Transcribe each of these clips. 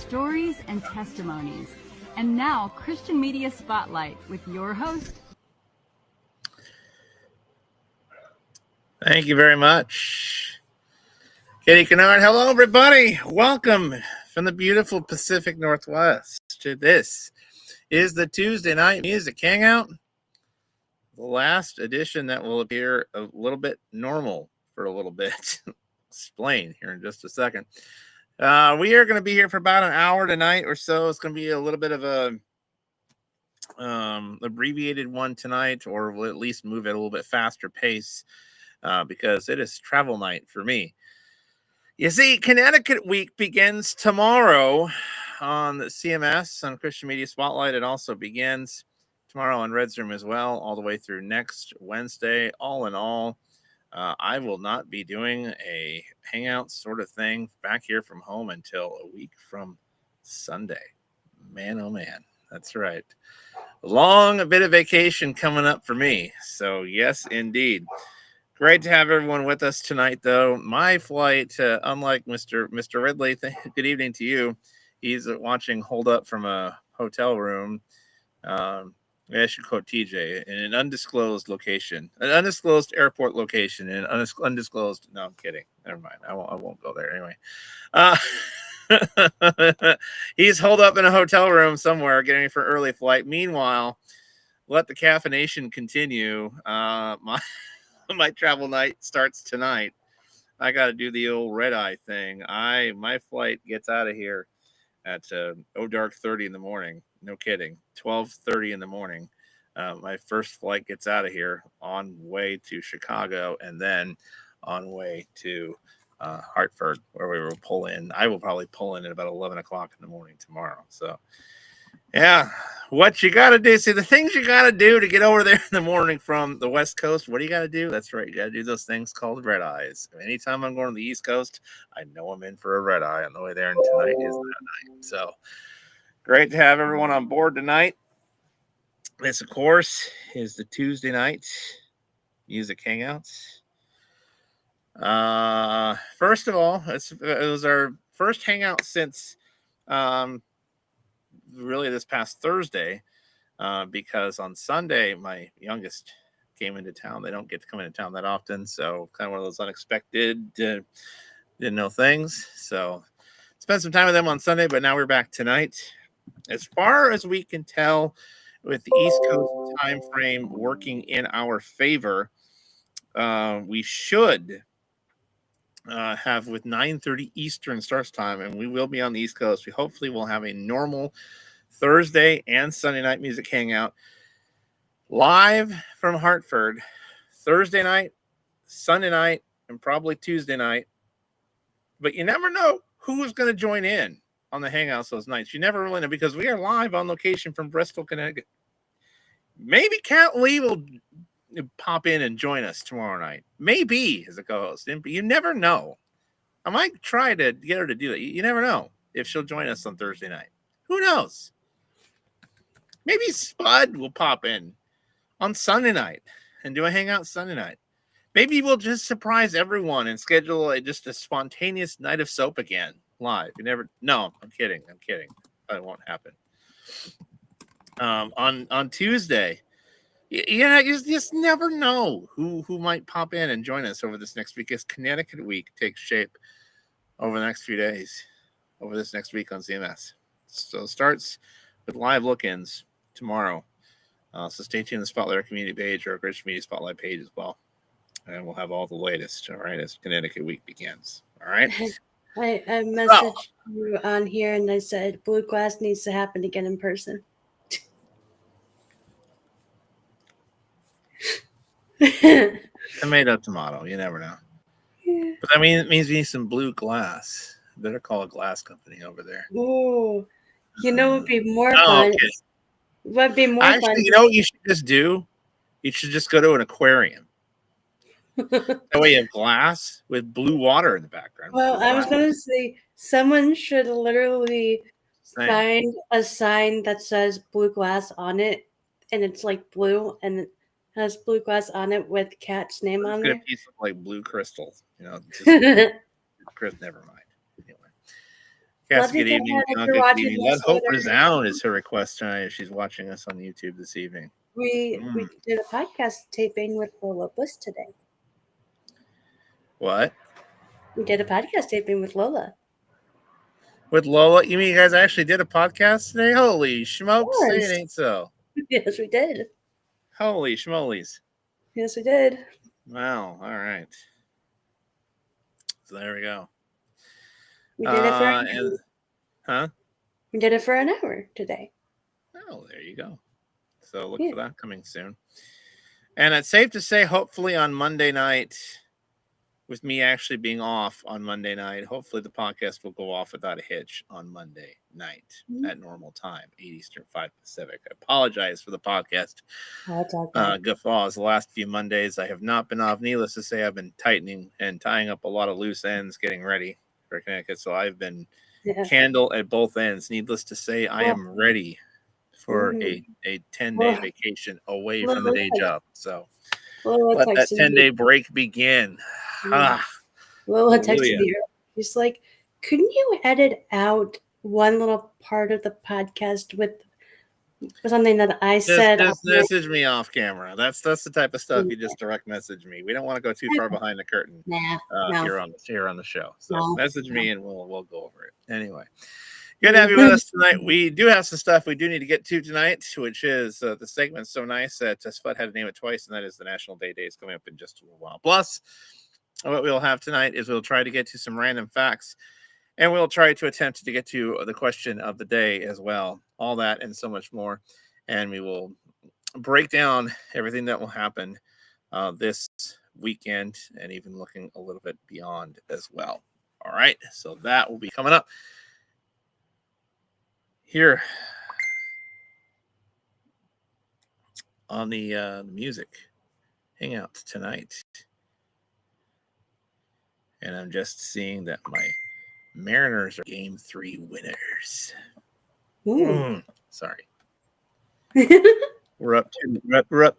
stories and testimonies. And now, Christian Media Spotlight with your host. Thank you very much, Katie Kennard. Hello, everybody. Welcome from the beautiful Pacific Northwest to this is the Tuesday Night Music Hangout, the last edition that will appear a little bit normal for a little bit. Explain here in just a second. We are going to be here for about an hour tonight or so. It's going to be a little bit of a abbreviated one tonight, or we'll at least move at a little bit faster pace because it is travel night for me. You see, Connecticut Week begins tomorrow on the CMS, on Christian Media Spotlight. It also begins tomorrow on Red's Room as well, all the way through next Wednesday. All in all, I will not be doing a hangout sort of thing back here from home until a week from Sunday. Man, oh man, that's right. A bit of vacation coming up for me. So yes, indeed. Great to have everyone with us tonight, though. My flight, unlike Mr. Ridley, good evening to you. He's watching Hold Up from a hotel room. I should quote TJ, in an undisclosed location, an undisclosed airport location, and undisclosed. No, I'm kidding. Never mind. I won't go there anyway. He's holed up in a hotel room somewhere, getting ready for early flight. Meanwhile, let the caffeination continue. My travel night starts tonight. I got to do the old red eye thing. My flight gets out of here at dark 30 in the morning. No kidding. 12:30 in the morning. My first flight gets out of here on way to Chicago, and then on way to Hartford, where we will pull in. I will probably pull in at about 11 o'clock in the morning tomorrow. So, yeah, what you got to do. See, the things you got to do to get over there in the morning from the West Coast, what do you got to do? That's right. You got to do those things called red eyes. Anytime I'm going to the East Coast, I know I'm in for a red eye on the way there, and tonight is that night. So, great to have everyone on board tonight. This, of course, is the Tuesday night music hangouts. First of all, it was our first hangout since really this past Thursday, because on Sunday my youngest came into town. They don't get to come into town that often, so kind of one of those unexpected, didn't know things. So spent some time with them on Sunday, but now we're back tonight. As far as we can tell, with the East Coast time frame working in our favor, we should have with 9:30 Eastern starts time, and we will be on the East Coast. We hopefully will have a normal Thursday and Sunday night music hangout live from Hartford Thursday night, Sunday night, and probably Tuesday night. But you never know who's going to join in on the hangouts those nights. You never really know, because we are live on location from Bristol, Connecticut. Maybe Cat Lee will pop in and join us tomorrow night. Maybe as a co-host. You never know. I might try to get her to do it. You never know if she'll join us on Thursday night. Who knows? Maybe Spud will pop in on Sunday night and do a hangout Sunday night. Maybe we'll just surprise everyone and schedule just a spontaneous night of soap again live. You never. No, I'm kidding. That won't happen. On Tuesday, you just never know who might pop in and join us over this next week, as Connecticut Week takes shape over the next few days, over this next week on CMS. So it starts with live look-ins tomorrow. So stay tuned to the Spotlight community page or our Christian Media Spotlight page as well, and we'll have all the latest. All right, as Connecticut Week begins. All right. I messaged you on here and I said Blue Glass needs to happen again in person. Tomato. You never know. Yeah. But that means it means we need some blue glass. Better call a glass company over there. Oh, it'd be more fun. Okay. Would be more fun. You know what you should just do? You should just go to an aquarium. That way you have glass with blue water in the background. Well, I was going to say someone should literally find a sign that says blue glass on it, and it's like blue, and it has blue glass on it with Cat's name on there. A piece of like blue crystal, Never mind. Anyway. Cassie, good evening. Bianca, good evening. Let Hope later. resound is her request tonight if she's watching us on YouTube this evening. We did a podcast taping with Lola Bliss today. What? We did a podcast taping with Lola. With Lola? You mean you guys actually did a podcast today? Holy smokes, say it ain't so. Yes, we did. Holy schmolies. Yes, we did. Wow, all right. So there we go. We did it for an hour. Huh? We did it for an hour today. Oh, there you go. So look for that coming soon. And it's safe to say, hopefully on Monday night, with me actually being off on Monday night, hopefully the podcast will go off without a hitch on Monday night at normal time, 8 Eastern, 5 Pacific. I apologize for the podcast guffaws. The last few Mondays, I have not been off. Needless to say, I've been tightening and tying up a lot of loose ends, getting ready for Connecticut. So I've been candle at both ends. Needless to say, I am ready for a 10-day vacation away from the day job. So let that 10-day break begin. Lola texted me. She's like, couldn't you edit out one little part of the podcast with something that I said? Just message me off camera. That's the type of stuff you just direct message me. We don't want to go too far behind the curtain here on the show. So message me and we'll go over it. Anyway, good to have you with us tonight. We do have some stuff we do need to get to tonight, which is the segment So Nice that Spud had to name it twice, and that is the National Day Days coming up in just a little while. Plus, what we'll have tonight is we'll try to get to some random facts, and we'll try to attempt to get to the question of the day as well. All that and so much more. And we will break down everything that will happen this weekend and even looking a little bit beyond as well. All right. So that will be coming up here on the music hangout tonight. And I'm just seeing that my Mariners are Game 3 winners. Sorry. We're up 2-1. We're up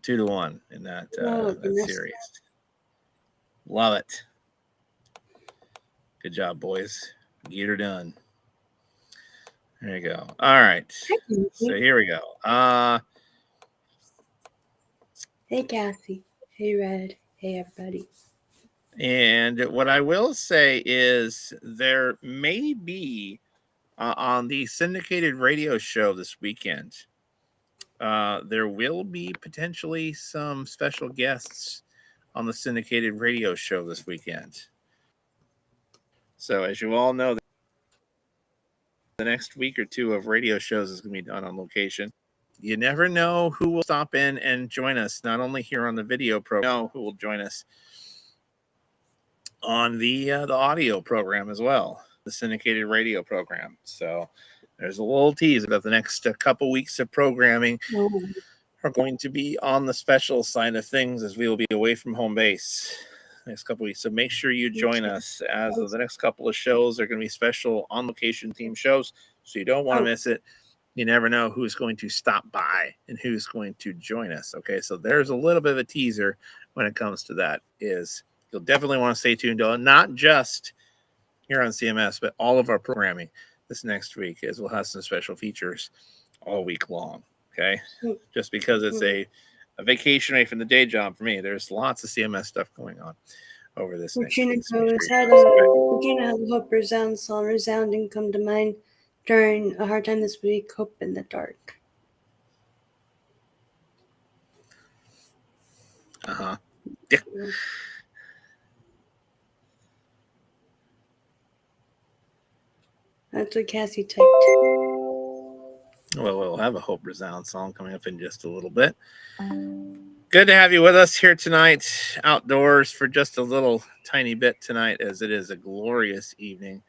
2-1 in that series. Love it. Good job, boys. Get her done. There you go. All right. So here we go. Hey, Cassie. Hey, Red. Hey, everybody. And what I will say is there may be on the syndicated radio show this weekend, there will be potentially some special guests on the syndicated radio show this weekend. So as you all know, the next week or two of radio shows is going to be done on location. You never know who will stop in and join us, not only here on the video program, who will join us on the audio program as well, the syndicated radio program. So there's a little tease about the next couple weeks of programming are going to be on the special side of things as we will be away from home base next couple weeks. So make sure you join us as the next couple of shows are going to be special on location theme shows. So you don't want to miss it. You never know who's going to stop by and who's going to join us. Okay, so there's a little bit of a teaser when it comes to that. Is you'll definitely want to stay tuned to not just here on CMS, but all of our programming this next week, as we'll have some special features all week long. Okay, just because it's a vacation away from the day job for me, there's lots of CMS stuff going on over this next week. Regina has a hope resound, song resounding come to mind during a hard time this week. Hope in the dark. Yeah. That's what Cassie typed. Well, we'll have a Hope Resound song coming up in just a little bit. Good to have you with us here tonight, outdoors for just a little tiny bit tonight, as it is a glorious evening.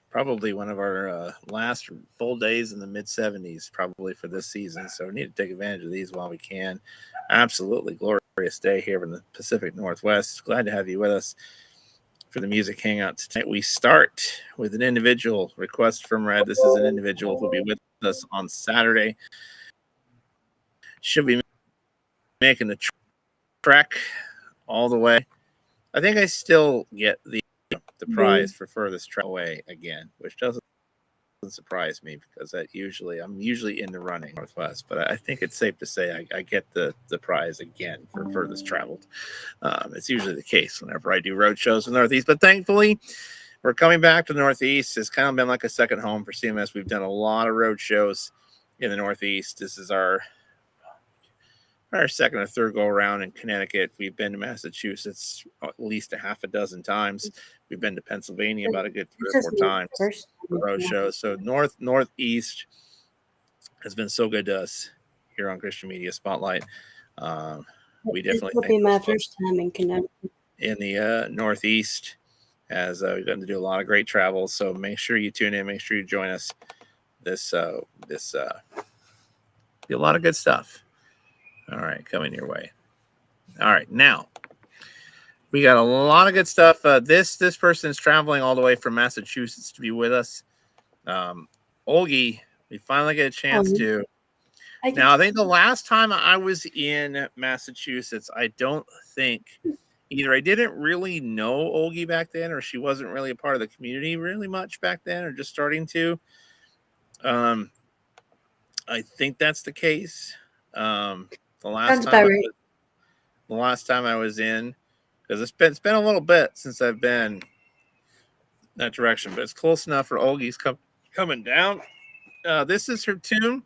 Probably one of our last full days in the mid-70s, probably for this season. So we need to take advantage of these while we can. Absolutely glorious day here in the Pacific Northwest. Glad to have you with us for the music hangout tonight. We start with an individual request from Red. This is an individual who will be with us on Saturday. She'll be making the trek all the way. I think I still get the the prize for furthest travel away again, which doesn't surprise me because I'm usually in the running Northwest, but I think it's safe to say I get the prize again for furthest traveled. It's usually the case whenever I do road shows in the Northeast, but thankfully we're coming back to the Northeast. It's kind of been like a second home for CMS. We've done a lot of road shows in the Northeast. This is our second or third go around in Connecticut. We've been to Massachusetts at least a half a dozen times. We've been to Pennsylvania about a good 3 or 4 times for road shows. So Northeast has been so good to us here on Christian Media Spotlight. We definitely will be my first time in Connecticut. In the Northeast, as we've gotten to do a lot of great travel. So make sure you tune in. Make sure you join us. This be a lot of good stuff. All right, coming your way. All right, now we got a lot of good stuff. This person is traveling all the way from Massachusetts to be with us. Olgie, we finally get a chance to. I think the last time I was in Massachusetts, I don't think either I didn't really know Olgie back then, or she wasn't really a part of the community really much back then, or just starting to. I think that's the case. The last time I was in, because it's been a little bit since I've been that direction, but it's close enough for Olgie's coming down. This is her tune.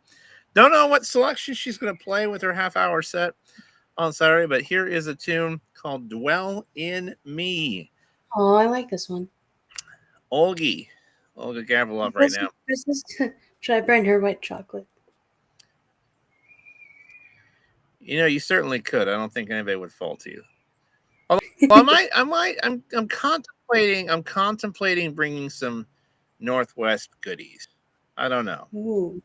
Don't know what selection she's going to play with her half-hour set on Saturday, but here is a tune called "Dwell in Me." Oh, I like this one. Olga Gavrilov right now. Should I burn her white chocolate? You know, you certainly could. I don't think anybody would fault you. Although I'm contemplating bringing some Northwest goodies. I don't know. Ooh.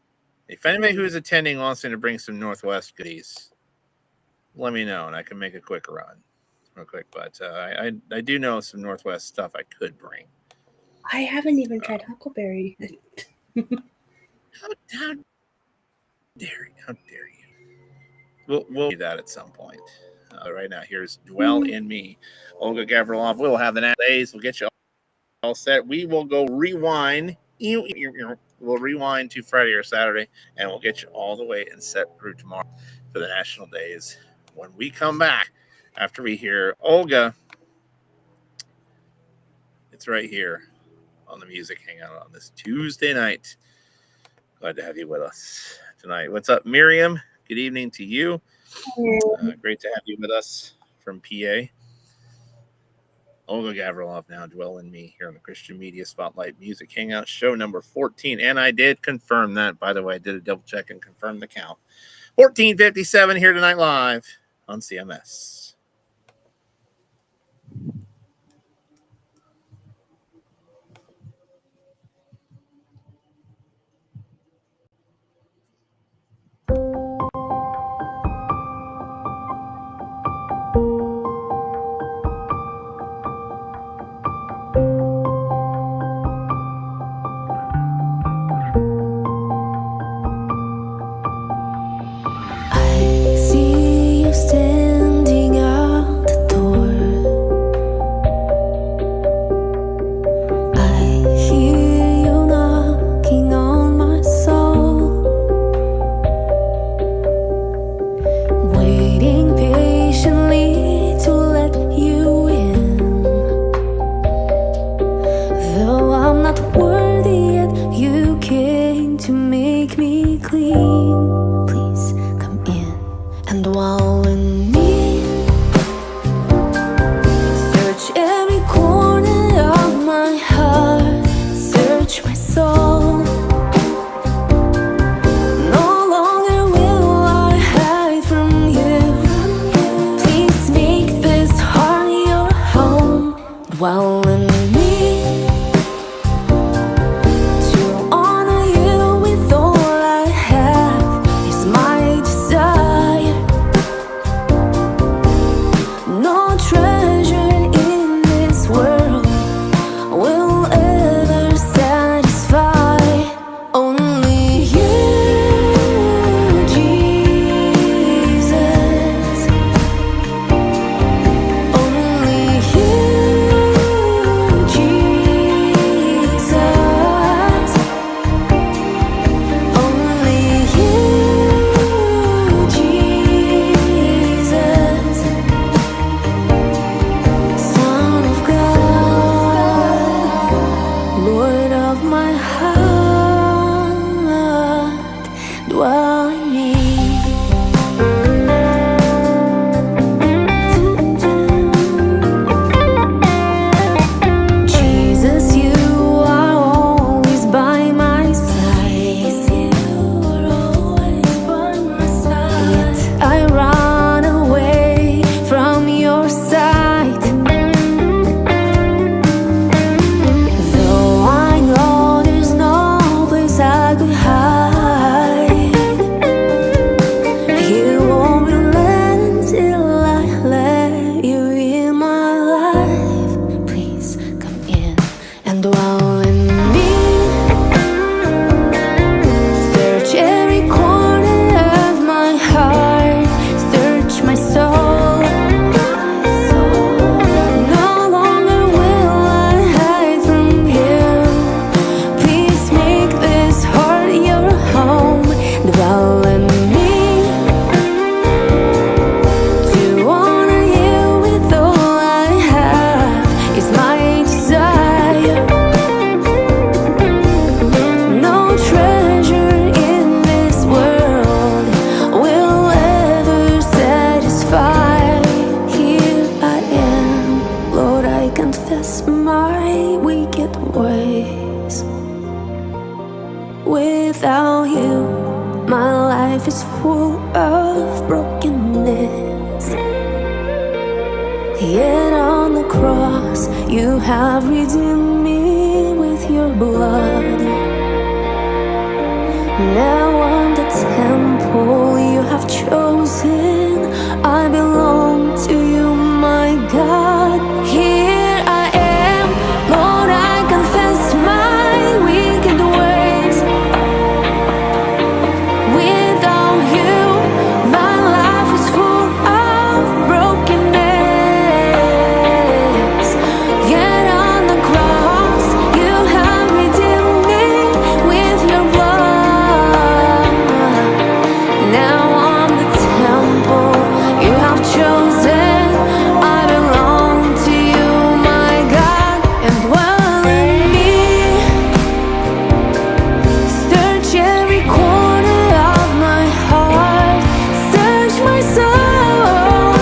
If anybody who is attending wants me to bring some Northwest goodies, let me know and I can make a quick run, real quick. But I do know some Northwest stuff I could bring. I haven't even tried huckleberry. How dare you? We'll do that at some point. Right now, here's "Dwell in Me." Olga Gavrilov. We'll have the next days. We'll get you all set. We will go rewind. We'll rewind to Friday or Saturday, and we'll get you all the way and set through tomorrow for the national days. When we come back, after we hear Olga, it's right here on the Music Hangout on this Tuesday night. Glad to have you with us tonight. What's up, Miriam? Good evening to you. Great to have you with us from PA. Olga Gavrilov now, "Dwell in Me" here on the Christian Media Spotlight Music Hangout, show number 14. And I did confirm that, by the way. I did a double check and confirm the count. 14:57 here tonight live on CMS. full of brokenness. Yet on the cross you have redeemed me with your blood. Now I'm the temple you have chosen. I belong to you, my God. Here I am, Lord, I confess my wicked ways. Without you, my life is full of brokenness. Yet on the cross, you have redeemed me with your blood. Now I'm the temple you have chosen. I belong to you, my God, and dwell in me. Search every corner of my heart. Search my soul.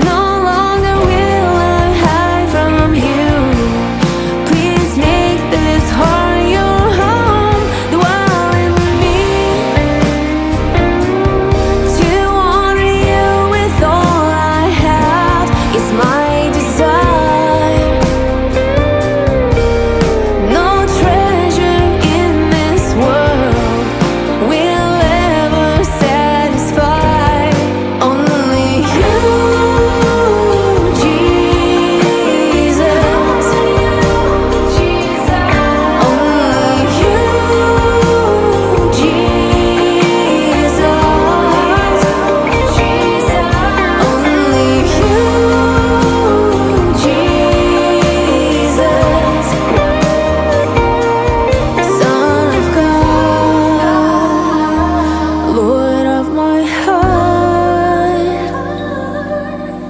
No longer will I hide from you. Please make this heart your home. Dwell in me. To honor you with all I have is my desire. No treasure in this world will ever satisfy. Only you, Jesus. Only you, Jesus. Only you, Jesus. Son of God, Lord of my heart,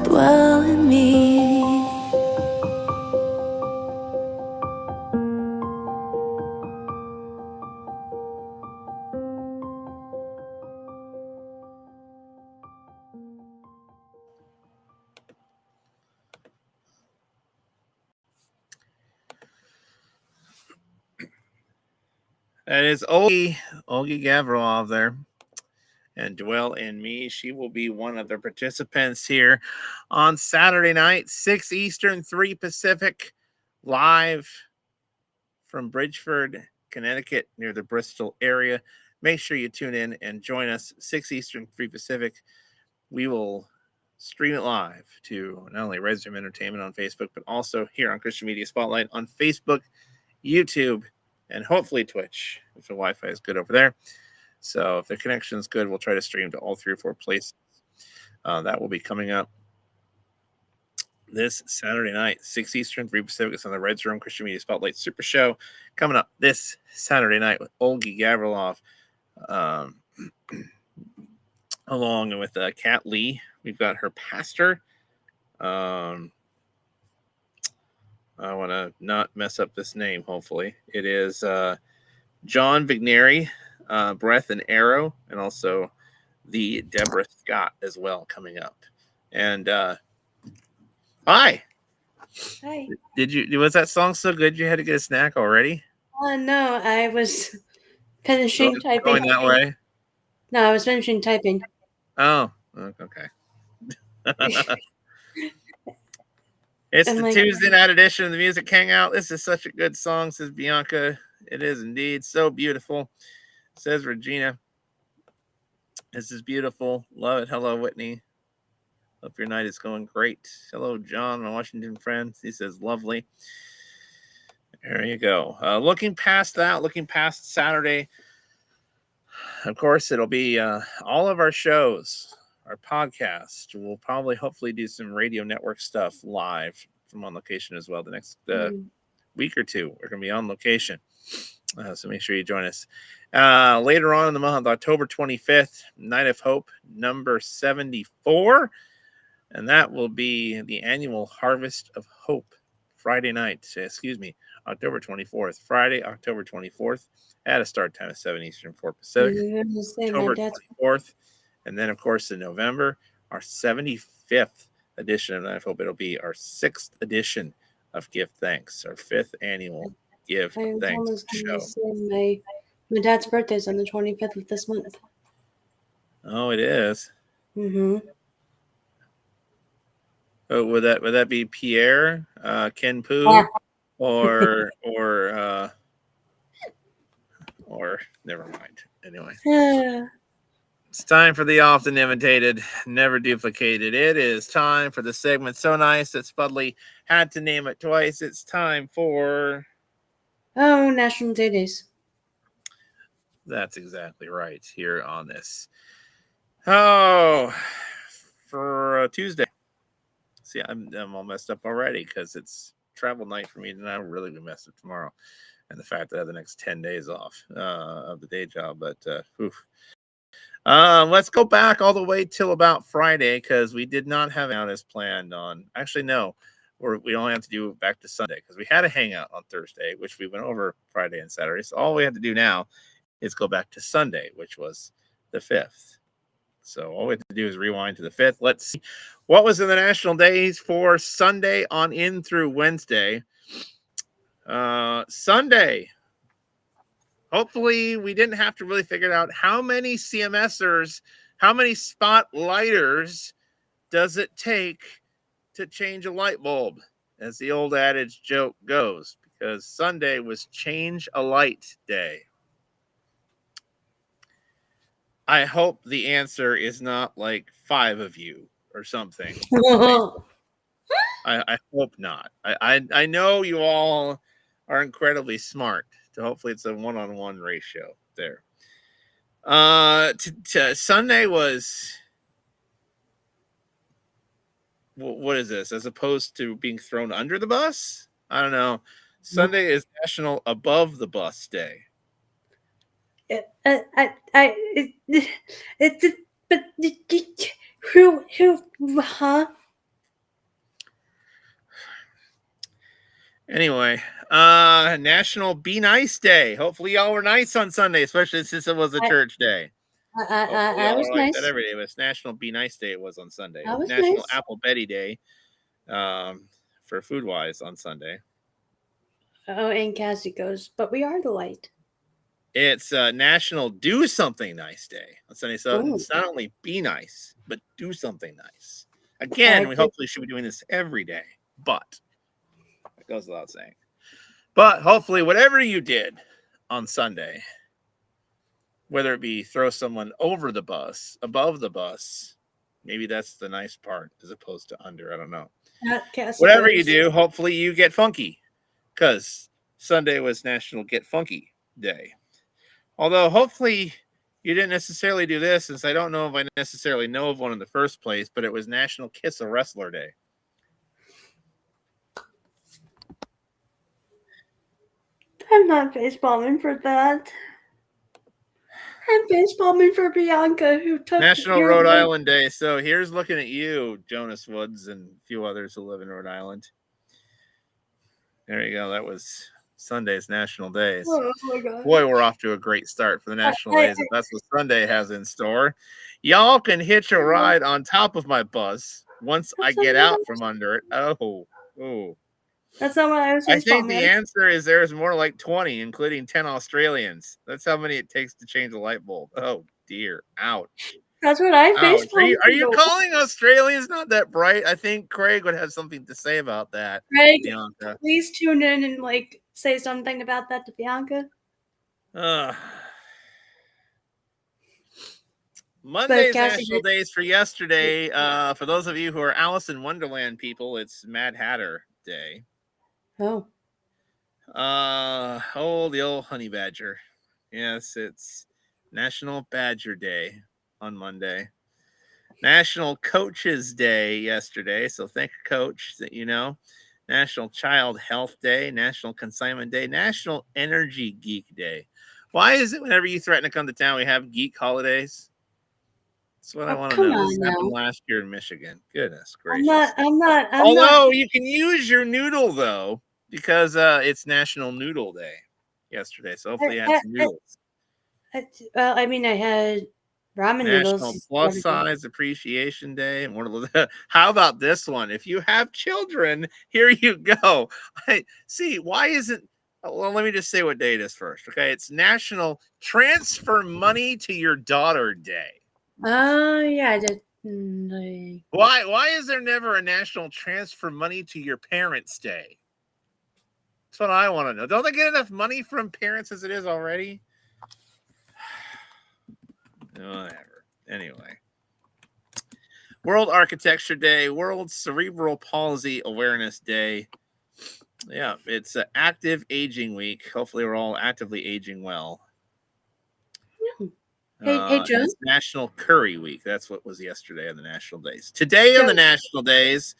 dwell in me. That is Olgi Gavrilov there. And Dwell in Me. She will be one of the participants here on Saturday night, 6 Eastern, 3 Pacific, live from Bridgeford, Connecticut, near the Bristol area. Make sure you tune in and join us, 6 Eastern, 3 Pacific. We will stream it live to not only Red Zoom Entertainment on Facebook, but also here on Christian Media Spotlight on Facebook, YouTube, and hopefully Twitch, if the Wi-Fi is good over there. So if the connection is good, we'll try to stream to all 3 or 4 places. That will be coming up this Saturday night, 6 Eastern, 3 Pacific. It's on the Red Room Christian Media Spotlight Super Show coming up this Saturday night with Olgi Gavrilov, along with Kat Lee. We've got her pastor. I want to not mess up this name, hopefully. It is John Vigneri, Breath and Arrow, and also the Deborah Scott as well coming up. And hi. Hi. Was that song so good you had to get a snack already? No, I was finishing typing. Going that way? No, I was finishing typing. Oh, okay. It's I'm the like- Tuesday night edition of the Music Hangout. This is such a good song, says Bianca. It is indeed so beautiful, says Regina. This is beautiful. Love it. Hello, Whitney. Hope your night is going great. Hello, John, my Washington friend. He says lovely. There you go. Looking past that, looking past Saturday, of course, it'll be all of our shows, our podcast. We'll probably, hopefully, do some radio network stuff live from on location as well. The next week or two, we're going to be on location. So make sure you join us. Later on in the month, October 25th, Night of Hope, number 74. And that will be the annual Harvest of Hope Friday night. October 24th. Friday, October 24th at a start time of 7 Eastern, 4 Pacific. October 24th. And then, of course, in November, our 75th edition of Night of Hope. It'll be our 6th edition of Give Thanks, our 5th annual Give Thanks show. My dad's birthday is on the 25th of this month. Oh, it is. Mm-hmm. Oh, would that be Pierre, Ken Poo, Yeah. or never mind. Anyway, Yeah. it's time for the often imitated, never duplicated. It is time for the segment so nice that Spudley had to name it twice. It's time for. Oh, National Day Days. That's exactly right here on this. Oh, for Tuesday. See, I'm all messed up already because it's travel night for me, and I'll really be messed up tomorrow. And the fact that I have the next 10 days off of the day job. But let's go back all the way till about Friday because we did not have out as planned on. Actually, no, we only have to do back to Sunday because we had a hangout on Thursday, which we went over Friday and Saturday. So all we have to do now is go back to Sunday, which was the 5th. So all we have to do is rewind to the 5th. Let's see what was in the national days for Sunday on in through Wednesday. Sunday. Hopefully we didn't have to really figure out how many CMSers, how many spotlighters does it take to change a light bulb, as the old adage joke goes, because Sunday was change a light day. I hope the answer is not like 5 of you or something. I hope not. I know you all are incredibly smart. So hopefully it's a 1-on-1 ratio there. Sunday was, what is this? As opposed to being thrown under the bus? I don't know. Sunday is National Above the Bus Day. Huh? Anyway, National Be Nice Day. Hopefully y'all were nice on Sunday, especially since it was a church day. I was like nice. that every day, but it's National Be Nice Day. It was on Sunday. I was National nice. Apple Betty Day, for Food Wise on Sunday. Oh, and Cassie goes, but we are the light. It's National Do Something Nice Day on Sunday. So it's not only be nice, but do something nice. Again, we hopefully should be doing this every day, but it goes without saying. But hopefully, whatever you did on Sunday, whether it be throw someone over the bus, above the bus, maybe that's the nice part as opposed to under. I don't know. Whatever you do, hopefully you get funky, because Sunday was National Get Funky Day. Although hopefully you didn't necessarily do this, since I don't know if I necessarily know of one in the first place, but it was National Kiss a Wrestler Day. I'm not facepalming for that. I'm facepalming for Bianca, who took National Rhode Island Day. So here's looking at you, Jonas Woods, and a few others who live in Rhode Island. There you go. That was Sunday's National Days. Oh my God. Boy, we're off to a great start for the National Days. If that's what Sunday has in store. Y'all can hitch a ride on top of my bus once I get out from under it. Oh. That's not what I was saying. I think the answer is there's more like 20, including 10 Australians. That's how many it takes to change a light bulb. Oh, dear. Ouch. That's what I faced. Are you calling Australians not that bright? I think Craig would have something to say about that. Craig, Bianca, please tune in and say something about that to Bianca. Monday's National Days for yesterday. For those of you who are Alice in Wonderland people, it's Mad Hatter Day. Oh. The old honey badger. Yes, it's National Badger Day on Monday. National Coaches Day yesterday. So thank you, Coach, that you know. National Child Health Day, National Consignment Day, National Energy Geek Day. Why is it whenever you threaten to come to town, we have geek holidays? That's what I want to know. This happened last year in Michigan. Goodness gracious. I'm not. Although you can use your noodle, though, because it's National Noodle Day yesterday. So hopefully you had some noodles. Well, I mean, I had ramen National noodles. Plus Size Appreciation Day. And one of the, how about this one? If you have children, here you go. See, why isn't, well, let me just say what day it is first. Okay. It's National Transfer Money to Your Daughter Day. Oh, yeah, I did. Why is there never a national transfer money to your parents' day? That's what I want to know. Don't they get enough money from parents as it is already? Whatever. Anyway. World Architecture Day, World Cerebral Palsy Awareness Day. Yeah, it's Active Aging Week. Hopefully, we're all actively aging well. Hey, Joe. It's National Curry Week. That's what was yesterday on the national days. Today on the national days,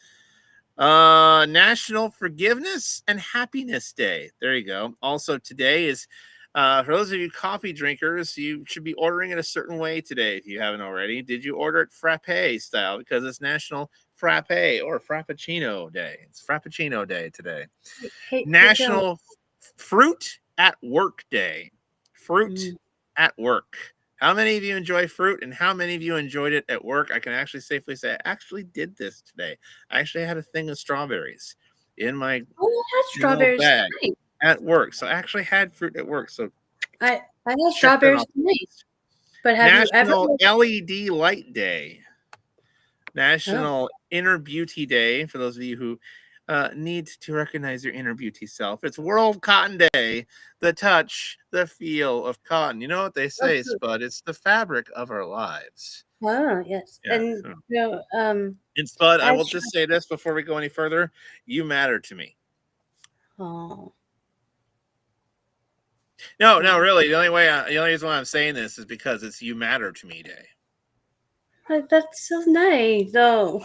National Forgiveness and Happiness Day. There you go. Also, today is for those of you coffee drinkers, you should be ordering it a certain way today if you haven't already. Did you order it frappe style? Because it's National Frappe or Frappuccino Day. It's Frappuccino Day today. National Fruit at Work Day. Fruit at work. How many of you enjoy fruit and how many of you enjoyed it at work? I can actually safely say I actually did this today. I actually had a thing of strawberries in my strawberries bag at work. So I actually had fruit at work. So I had strawberries tonight. But have National you ever LED Light Day. National Inner Beauty Day for those of you who need to recognize your inner beauty self. It's World Cotton Day. The touch, the feel of cotton. You know what they say, Spud? It's the fabric of our lives. Oh, yes. Yeah. And and Spud, I will just say this before we go any further. You matter to me. Oh. No, really. The only reason why I'm saying this is because it's You Matter to Me Day. That's so nice, though.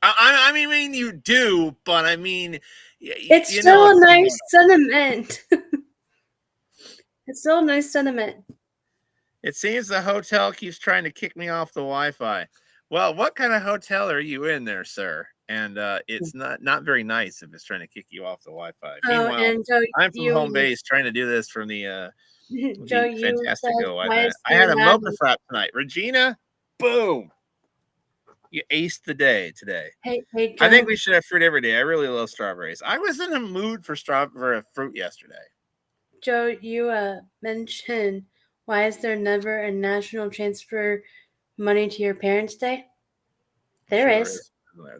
I mean, you do, but I mean, it's still a nice sentiment. It's still a nice sentiment. It seems the hotel keeps trying to kick me off the Wi-Fi. Well, what kind of hotel are you in there, sir? And it's not very nice if it's trying to kick you off the Wi-Fi. Meanwhile, and Joe, I'm from home base trying to do this from the Joe, Fantastico iPad. I had a mocha frap tonight. Regina, boom. You aced the day today. Hey, Joe. I think we should have fruit every day. I really love strawberries. I was in a mood for fruit yesterday. Joe, you mentioned why is there never a national transfer money to your parents' day? There is.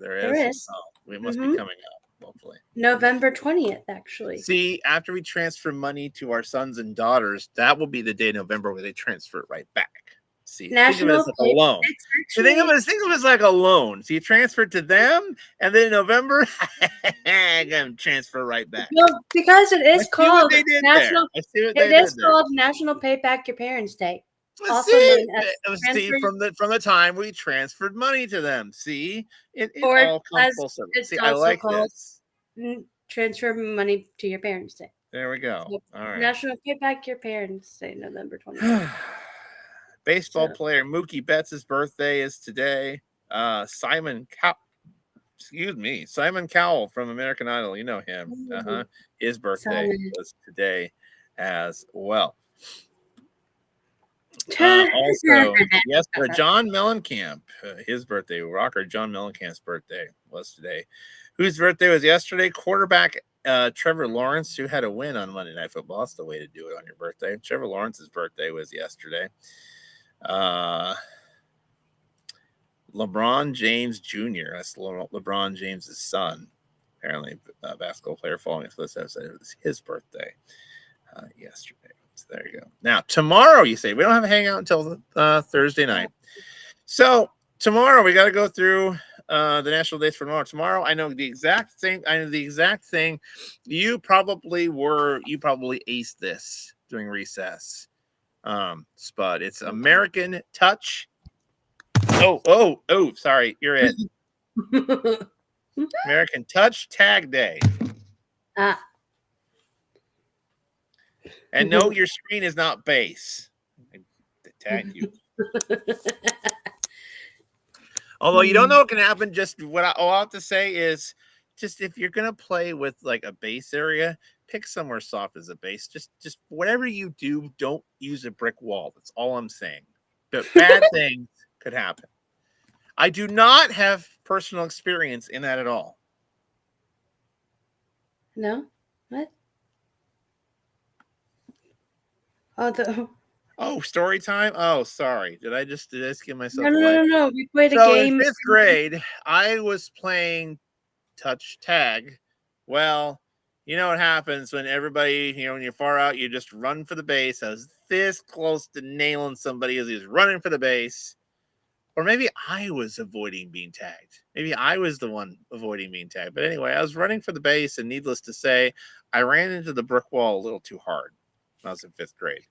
There is. Oh, we must be coming up, hopefully. November 20th, actually. See, after we transfer money to our sons and daughters, that will be the day in November where they transfer it right back. See, national think of it as like a loan. Think of it as like a loan. So you transfer it to them, and then in November, I'm gonna transfer right back. No, because it is called National. It is called National Pay Back Your Parents' Day. Also see, from the time we transferred money to them. See, it all comes full circle. See, I like this. Transfer money to your parents' day. There we go. So, all right. National Pay Back Your Parents' Day, November 20th. Baseball player Mookie Betts' birthday is today. Simon Cowell from American Idol. You know him. His birthday was today as well. Also, yes, John Mellencamp, his birthday, rocker John Mellencamp's birthday was today. Whose birthday was yesterday? Quarterback Trevor Lawrence, who had a win on Monday Night Football. That's the way to do it on your birthday. Trevor Lawrence's birthday was yesterday. LeBron James Jr. That's LeBron James's son. Apparently, a basketball player following his footsteps. It was his birthday yesterday. So there you go. Now, tomorrow, you say, we don't have a hangout until Thursday night. So tomorrow, we got to go through the national dates for tomorrow. Tomorrow, I know the exact thing. You probably aced this during recess. Spud. It's American Touch. Oh, sorry, you're it. American Touch Tag Day. And no, your screen is not base. I tagged you. Although you don't know what can happen, just what I'll have to say is just if you're gonna play with like a base area, pick somewhere soft as a base. Just whatever you do, don't use a brick wall. That's all I'm saying. But bad things could happen. I do not have personal experience in that at all. No? What? Oh, Oh, story time. Oh, sorry. Did I just give myself No, no, away? no, no. We played a So in game. 5th grade, I was playing touch tag. Well, you know what happens when everybody, when you're far out, you just run for the base. I was this close to nailing somebody as he was running for the base. Or maybe I was avoiding being tagged. Maybe I was the one avoiding being tagged. But anyway, I was running for the base, and needless to say, I ran into the brick wall a little too hard when I was in 5th grade.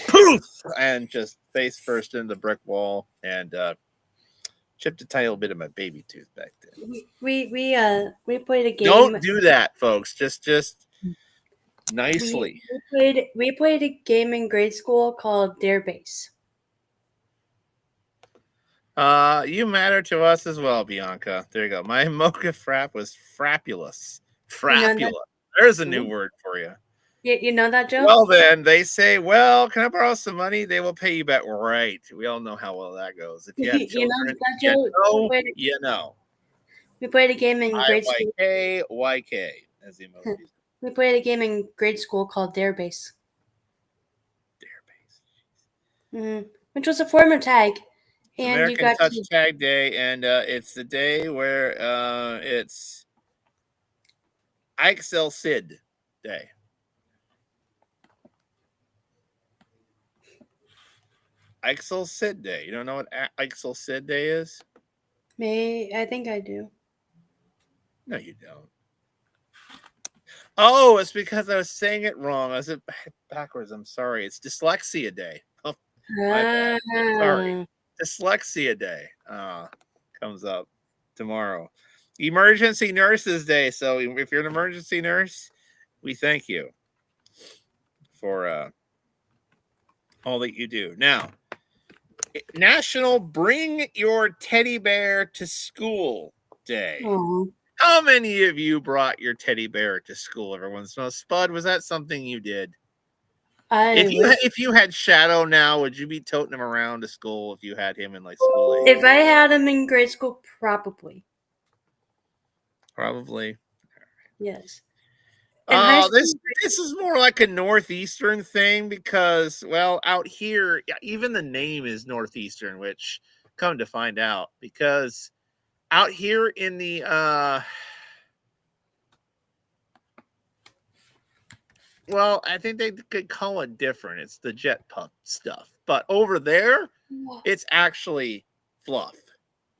Poof! And just face first into the brick wall, and chipped a tiny little bit of my baby tooth back then. We played a game. Don't do that, folks. Just nicely. We played a game in grade school called Dare Base. You matter to us as well, Bianca. There you go. My mocha frap was frapulous. Frapula. There's a new word for you. You know that, Joe? Well, then they say, "Well, can I borrow some money?" They will pay you back. Right. We all know how well that goes. If you have children, you know. We played a game in grade school. YK, as the emojis. We played a game in grade school called Dare Base. Which was a form of tag. And American you got Touch Tag Day, and it's the day where it's Ixel Sid Day. Ixel Sid Day. You don't know what Ixel Sid Day is? I think I do. No, you don't. Oh, it's because I was saying it wrong. I was backwards. I'm sorry. It's Dyslexia Day. Oh, my bad. Sorry. Dyslexia Day comes up tomorrow. Emergency Nurses Day. So if you're an emergency nurse, we thank you for all that you do. Now, National Bring Your Teddy Bear to School Day. Aww. How many of you brought your teddy bear to school every once in a while? Spud, was that something you did? If you had Shadow now, would you be toting him around to school if you had him in like school age? If I had him in grade school, probably. Probably. Yes. This is more like a Northeastern thing because, well, out here, even the name is Northeastern, which come to find out, because out here in the well, I think they could call it different. It's the jet pup stuff. But over there, it's actually fluff.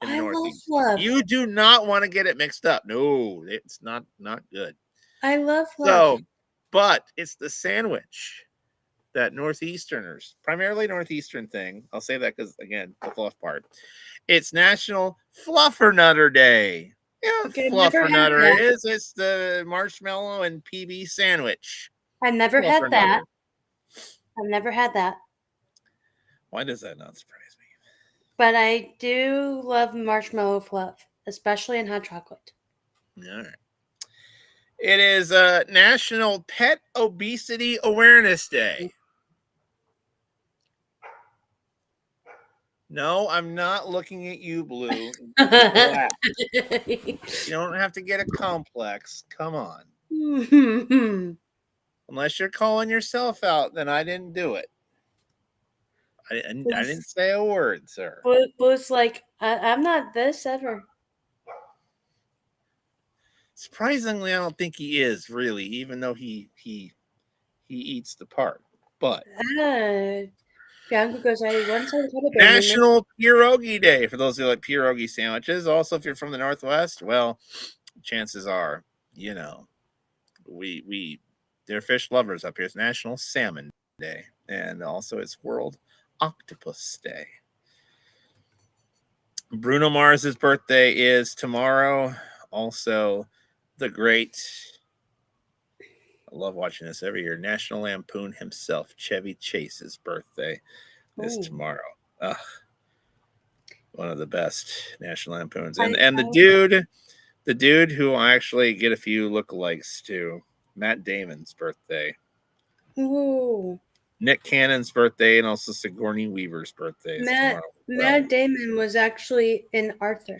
I love fluff. You do not want to get it mixed up. No, it's not good. I love fluff. So, but it's the sandwich that Northeasterners, primarily Northeastern thing. I'll say that because, again, the fluff part. It's National Fluffernutter Day. Yeah, Fluffernutter is. It's the marshmallow and PB sandwich. I've never had that. I've never had that. Why does that not surprise me? But I do love marshmallow fluff, especially in hot chocolate. All right. It is National Pet Obesity Awareness Day. No, I'm not looking at you, Blue. You don't have to get a complex. Come on. Unless you're calling yourself out, then I didn't do it. I didn't say a word, sir. Blue's like, I'm not this ever. Surprisingly, I don't think he is really, even though he eats the part. But National Pierogi Day for those who like pierogi sandwiches. Also, if you're from the Northwest, well, chances are, they're fish lovers up here. It's National Salmon Day, and also it's World Octopus Day. Bruno Mars's birthday is tomorrow. Also, the great, I love watching this every year, National Lampoon himself, Chevy Chase's birthday is tomorrow. Ugh. One of the best National Lampoons. And the dude who I actually get a few lookalikes to, Matt Damon's birthday. Ooh. Nick Cannon's birthday, and also Sigourney Weaver's birthday is tomorrow. Matt Damon was actually in Arthur.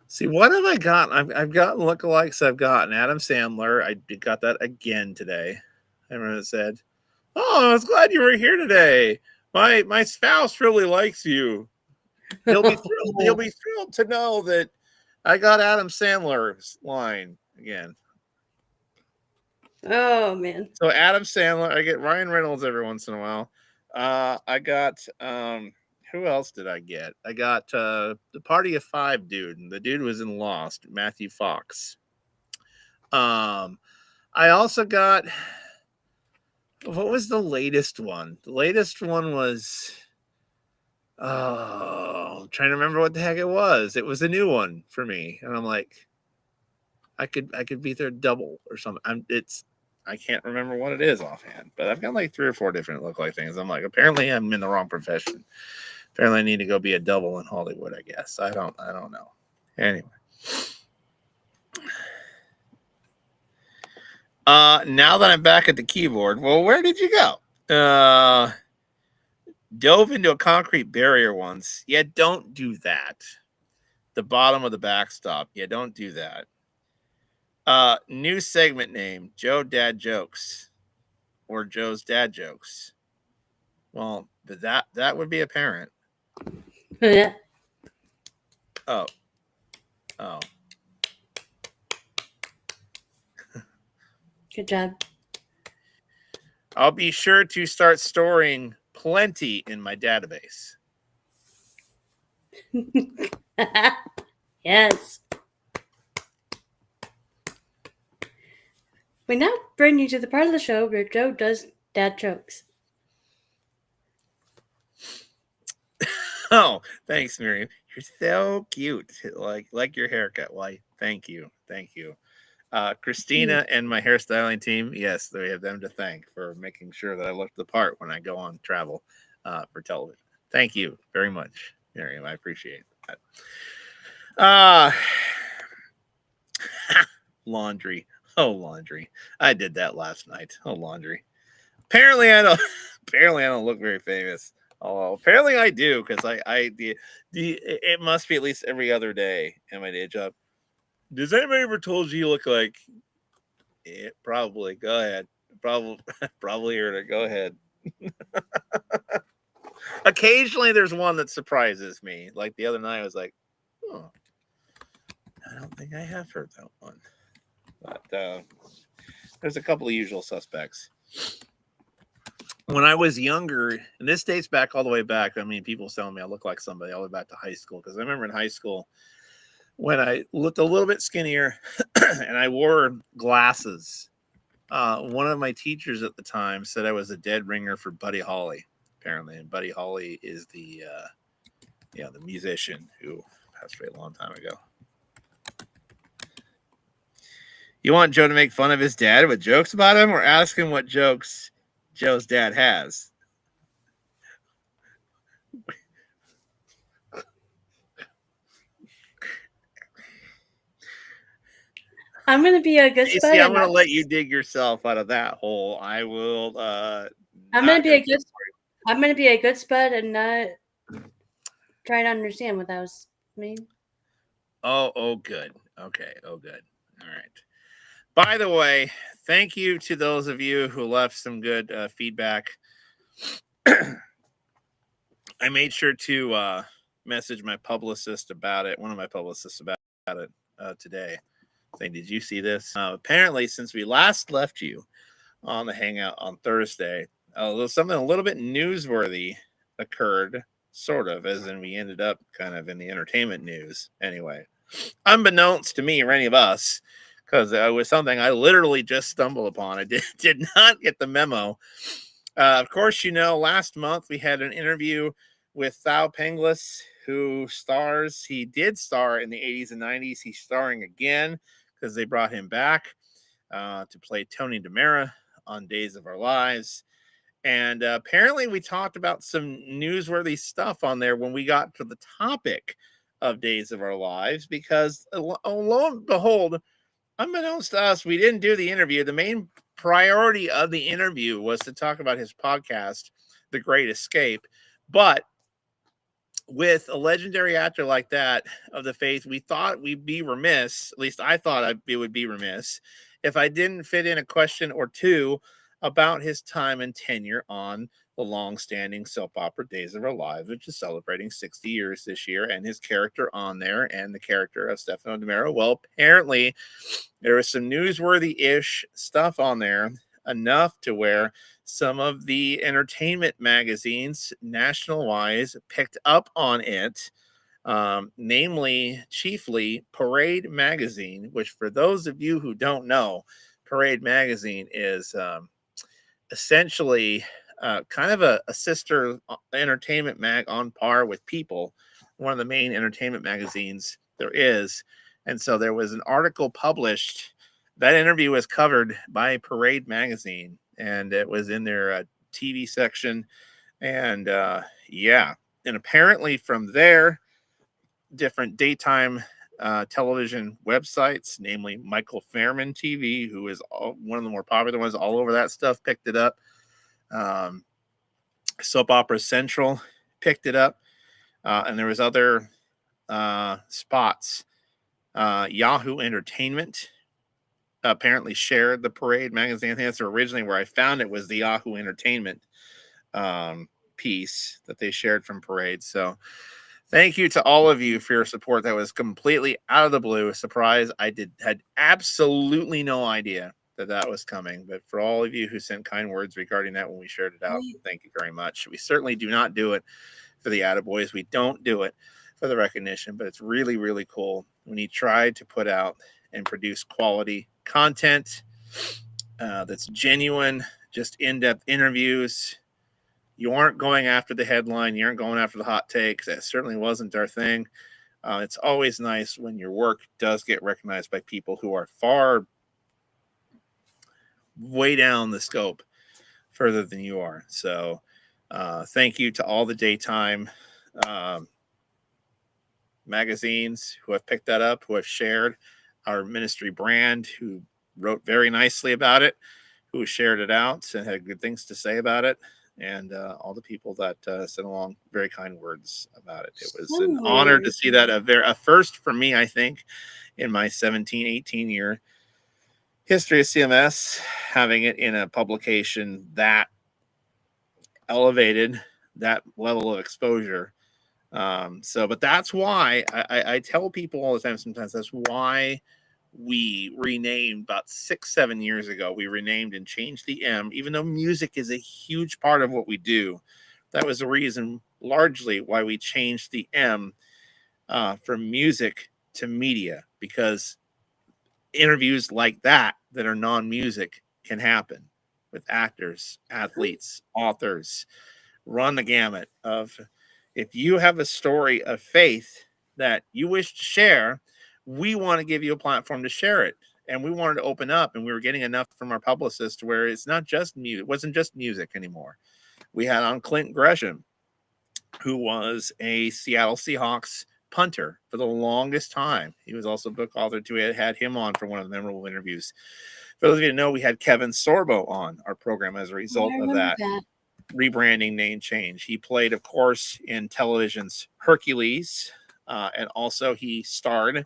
See, what have I gotten? I've gotten lookalikes. I've gotten Adam Sandler. I got that again today. I remember it said Oh, I was glad you were here today. My spouse really likes you. He'll be thrilled. He'll be thrilled to know that I got Adam Sandler's line again. Oh man. So Adam Sandler, I get Ryan Reynolds every once in a while. I got who else did I get? I got the Party of Five dude. And the dude was in Lost, Matthew Fox. I also got what was the latest one? The latest one was I'm trying to remember what the heck it was. It was a new one for me. And I'm like, I could be their double or something. I can't remember what it is offhand, but I've got like 3 or 4 different look-like things. I'm like, apparently I'm in the wrong profession. Apparently I need to go be a double in Hollywood, I guess. I don't know. Anyway. Now that I'm back at the keyboard, well, where did you go? Dove into a concrete barrier once. Yeah, don't do that. The bottom of the backstop. Yeah, don't do that. New segment name, Joe Dad Jokes or Joe's Dad Jokes. Well, but that would be apparent. Yeah. Oh. Good job. I'll be sure to start storing plenty in my database. Yes. We now bring you to the part of the show where Joe does dad jokes. Oh, thanks, Miriam. You're so cute. Like your haircut. Why? Thank you. Christina and my hairstyling team. Yes, we have them to thank for making sure that I look the part when I go on travel for television. Thank you very much, Miriam. I appreciate that. Laundry. Oh, laundry. I did that last night. Oh, laundry. Apparently I don't look very famous. Oh, apparently I do, because it must be at least every other day in my day job. Does anybody ever told you look like it? Probably. Go ahead. Probably heard it. Go ahead. Occasionally there's one that surprises me. Like the other night I was like, oh, I don't think I have heard that one. But there's a couple of usual suspects. When I was younger, and this dates back all the way back. I mean, people telling me I look like somebody all the way back to high school, because I remember in high school when I looked a little bit skinnier and I wore glasses. One of my teachers at the time said I was a dead ringer for Buddy Holly, apparently. And Buddy Holly is the musician who passed away a long time ago. You want Joe to make fun of his dad with jokes about him, or ask him what jokes Joe's dad has? I'm gonna be a good spud. I'm gonna let you dig yourself out of that hole. I will. I'm gonna be a good spud and not try to understand what that was mean. Oh, good. Okay. Oh, good. All right. By the way, thank you to those of you who left some good feedback. I made sure to message my publicist about it. One of my publicists about it today. Saying, did you see this? Apparently, since we last left you on the Hangout on Thursday, something a little bit newsworthy occurred, sort of, as in we ended up kind of in the entertainment news. Anyway, unbeknownst to me or any of us, because it was something I literally just stumbled upon. I did not get the memo. Of course, last month we had an interview with Thao Penglis, who stars. He did star in the 80s and 90s. He's starring again because they brought him back to play Tony DiMera on Days of Our Lives. And apparently we talked about some newsworthy stuff on there when we got to the topic of Days of Our Lives, because lo and behold, unbeknownst to us, we didn't do the interview. The main priority of the interview was to talk about his podcast, The Great Escape. But with a legendary actor like that of the faith, we thought we'd be remiss, at least I thought it would be remiss, if I didn't fit in a question or two about his time and tenure on the long-standing soap opera Days of Our Lives, which is celebrating 60 years this year, and his character on there and the character of Stefano DiMero. Well, apparently there was some newsworthy-ish stuff on there, enough to where some of the entertainment magazines national-wise picked up on it, namely, chiefly Parade Magazine, which for those of you who don't know, Parade Magazine is essentially kind of a sister entertainment mag on par with People, one of the main entertainment magazines there is. And so there was an article published. That interview was covered by Parade Magazine, and it was in their TV section. And yeah, and apparently from there, different daytime television websites, namely Michael Fairman TV, who is one of the more popular ones all over that stuff, picked it up. Soap Opera Central picked it up, and there was other spots. Yahoo Entertainment apparently shared the Parade magazine. I think that's originally where I found it, was the Yahoo Entertainment piece that they shared from Parade. So thank you to all of you for your support. That was completely out of the blue. Surprise. I had absolutely no idea that was coming. But for all of you who sent kind words regarding that when we shared it out, thank you very much. We certainly do not do it for the attaboys. We don't do it for the recognition, but it's really, really cool when you try to put out and produce quality content that's genuine, just in-depth interviews. You aren't going after the headline. You aren't going after the hot takes. That certainly wasn't our thing. It's always nice when your work does get recognized by people who are far way down the scope further than you are. So thank you to all the daytime magazines who have picked that up, who have shared our ministry brand, who wrote very nicely about it, who shared it out and had good things to say about it. And all the people that sent along very kind words about it. It was an honor to see that, a first for me, I think, in my 17, 18-year history of CMS, having it in a publication that elevated, that level of exposure. But that's why I tell people all the time, sometimes that's why we renamed about 6-7 years ago. We renamed and changed the M, even though music is a huge part of what we do. That was the reason largely why we changed the M from music to media, because interviews like that are non-music can happen with actors, athletes, authors. Run the gamut of, if you have a story of faith that you wish to share, we want to give you a platform to share it. And we wanted to open up, and we were getting enough from our publicist where it's not just music. It wasn't just music anymore. We had on Clint Gresham, who was a Seattle Seahawks punter for the longest time. He was also a book author too. We had him on for one of the memorable interviews. For those of you who know, we had Kevin Sorbo on our program as a result of that rebranding, name change. He played, of course, in television's Hercules, and also he starred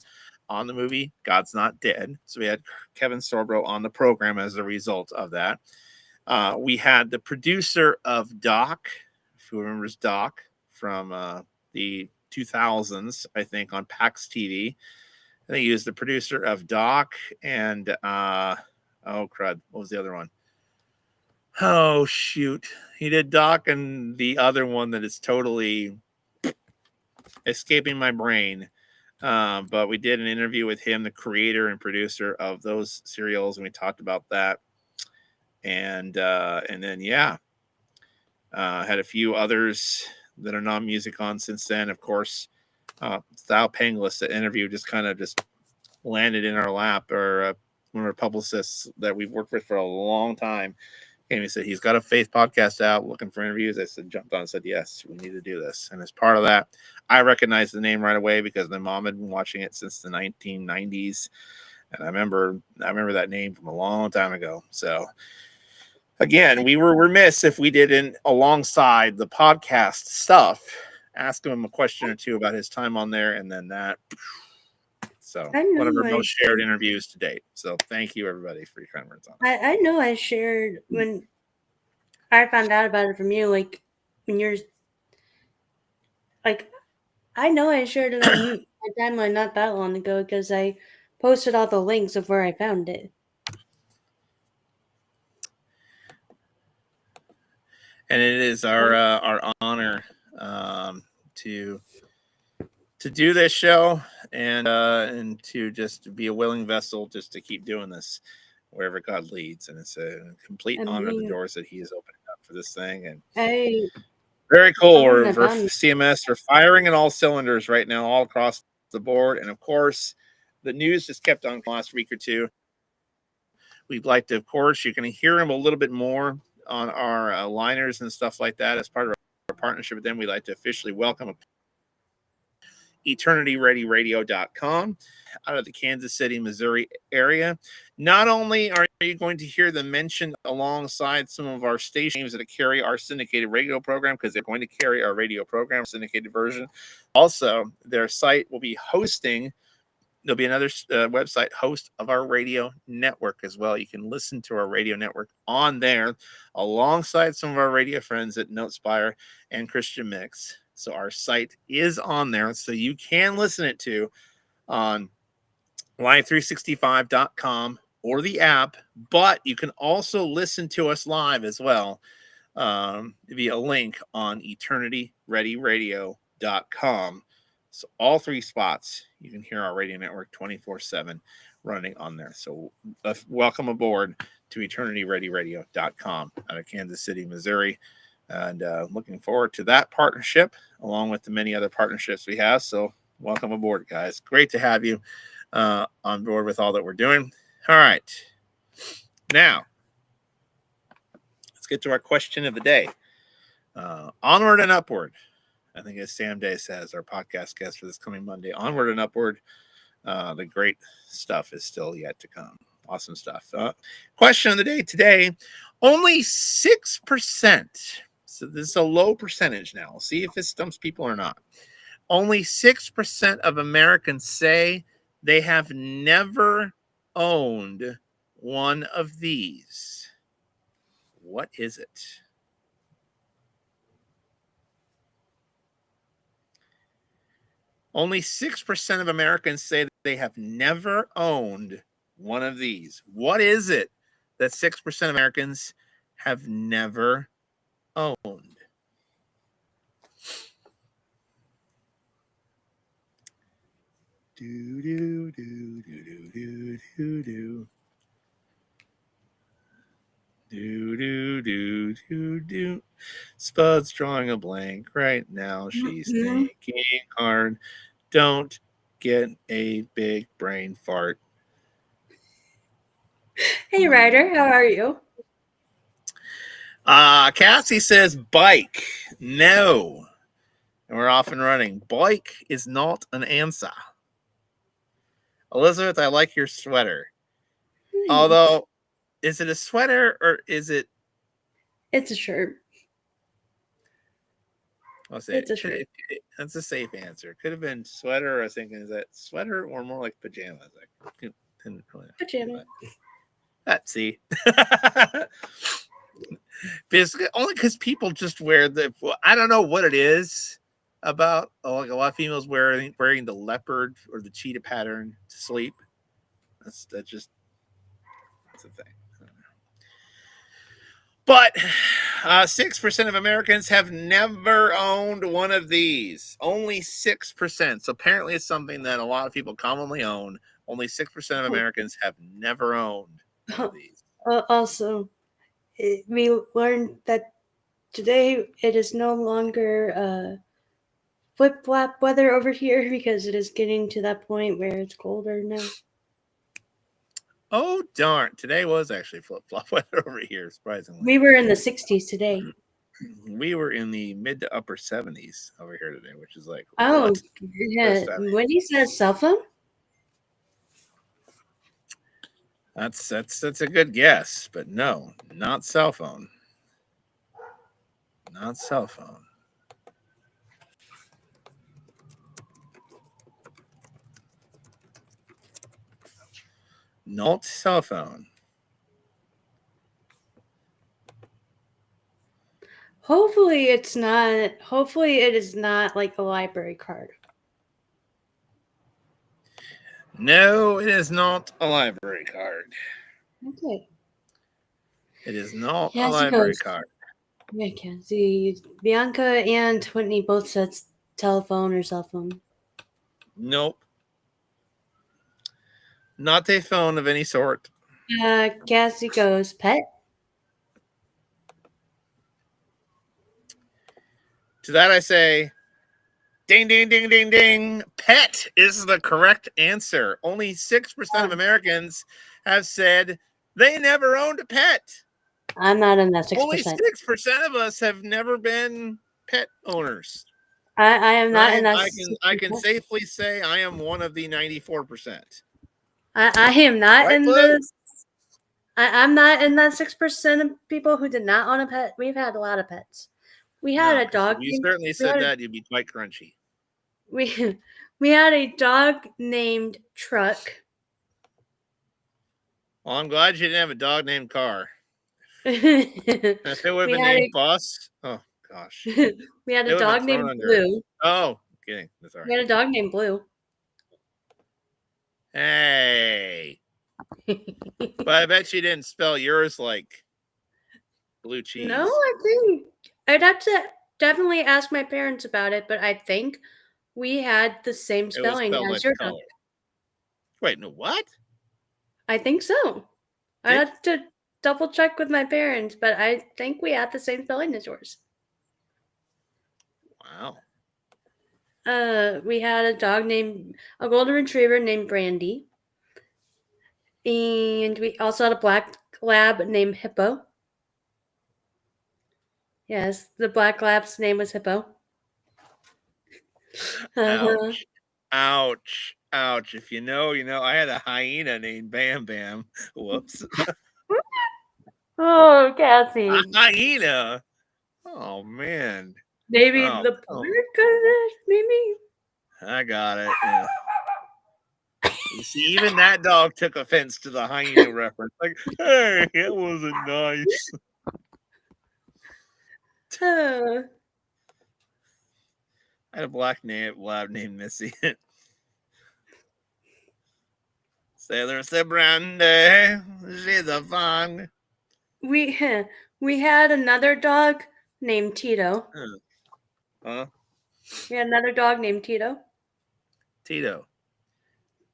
on the movie God's Not Dead. So we had Kevin Sorbo on the program as a result of that. We had the producer of Doc, if who remembers Doc from the 2000s, I think, on PAX TV. I think he was the producer of Doc and oh crud, what was the other one? Oh shoot, he did Doc and the other one that is totally escaping my brain. But we did an interview with him, the creator and producer of those serials, and we talked about that. And then had a few others that are non-music on since then. Of course, Thal Penglis, the interview just kind of just landed in our lap, or one of our publicists that we've worked with for a long time. And he said, he's got a faith podcast out looking for interviews. I jumped on and said, yes, we need to do this. And as part of that, I recognized the name right away because my mom had been watching it since the 1990s. And I remember that name from a long time ago. So again, we were remiss if we didn't, alongside the podcast stuff, ask him a question or two about his time on there. And then that So I know one of our I most shared shared. interviews to date. So thank you everybody for your kind words on it. I know I shared when I found out about it from you. Like when you're like, I know I shared it on my timeline not that long ago because I posted all the links of where I found it. And it is our honor to do this show and to just be a willing vessel just to keep doing this wherever God leads. And it's a complete I honor, the mean, doors that He is opening up for this thing. And I very cool. when We're I found CMS are firing in all cylinders right now, all across the board. And of course, the news just kept on the last week or two. We'd like to, of course, you can hear him a little bit more on our liners and stuff like that as part of our partnership with them. We'd like to officially welcome EternityReadyRadio.com out of the Kansas City, Missouri area. Not only are you going to hear them mentioned alongside some of our stations that carry our syndicated radio program, because they're going to carry our radio program, syndicated version. Also, their site will be hosting. There'll be another website host of our radio network as well. You can listen to our radio network on there alongside some of our radio friends at Notespire and Christian Mix. So our site is on there, so you can listen it to on live365.com or the app, but you can also listen to us live as well via a link on eternityreadyradio.com. So all three spots, you can hear our radio network 24/7 running on there. So welcome aboard to eternityreadyradio.com out of Kansas City, Missouri. And looking forward to that partnership along with the many other partnerships we have. So welcome aboard, guys. Great to have you on board with all that we're doing. All right. Now, let's get to our question of the day. Onward and upward. I think as Sam Day says, our podcast guest for this coming Monday, onward and upward. The great stuff is still yet to come. Awesome stuff. Question of the day today, only 6%. So this is a low percentage now. We'll see if it stumps people or not. Only 6% of Americans say they have never owned one of these. What is it? Only 6% of Americans say that they have never owned one of these. What is it that 6% of Americans have never owned? Do, do, do, do, do, do, do. Do, do, do, do, do. Spud's drawing a blank right now. She's thinking hard. Don't get a big brain fart. Hey, Ryder, how are you? Cassie says bike. No. And we're off and running. Bike is not an answer. Elizabeth, I like your sweater. Although, is it a sweater or is it? It's a shirt. I'll say It's a shirt. That's a safe answer. Could have been sweater. I was thinking, is that sweater or more like pajamas? I didn't really know. Pajama. See. Basically, only because people just wear I don't know what it is about. Like a lot of females wearing the leopard or the cheetah pattern to sleep. That's a thing. But 6% of Americans have never owned one of these. Only 6%. So apparently it's something that a lot of people commonly own. Only 6% of Americans have never owned one of these. Also, we learned that today it is no longer flip-flop weather over here because it is getting to that point where it's colder now. Oh, darn. Today was actually flip-flop weather over here, surprisingly. We were in the 60s today. We were in the mid to upper 70s over here today, which is like, oh, what? Yeah. When he says cell phone? That's a good guess, but no, not cell phone. Not cell phone. Not cell phone. Hopefully it's not. Hopefully it is not like a library card. No, it is not a library card. Okay. It is not a Yeah, library card. Yeah, Cassie. Bianca and Whitney both said telephone or cell phone. Nope. Not a phone of any sort. Cassie goes pet. To that I say, ding, ding, ding, ding, ding. Pet is the correct answer. Only 6% of Americans have said they never owned a pet. I'm not in that 6%. Only 6% of us have never been pet owners. I am not in that. I can safely say I am one of the 94%. I am not Right, in Blue? this. I'm not in that 6% of people who did not own a pet. We've had a lot of pets. We had a dog. If you certainly said that, you'd be quite crunchy. We had a dog named Truck. Well, I'm glad you didn't have a dog named Car. If it would have been named Boss, oh gosh. We had a dog named Blue. Oh, kidding. Sorry. We had a dog named Blue. Hey. But I bet you didn't spell yours like blue cheese. No, I think I'd have to definitely ask my parents about it, but I think we had the same spelling as your dog. Wait, no, what? I think so. I'd have to double check with my parents, but I think we had the same spelling as yours. Wow. We had a golden retriever named Brandy. And we also had a black lab named Hippo. Yes, the black lab's name was Hippo. Ouch. Ouch. Ouch. If you know, you know. I had a hyena named Bam Bam. Whoops. Oh, Cassie. A hyena. Oh, man. Maybe the bird could maybe. I got it. Yeah. You see, even that dog took offense to the hyena reference. Like, hey, it wasn't nice. I had a black lab named Missy. Sailor said Brandy, she's a fun. We had another dog named Tito. Huh? We had another dog named Tito. Tito.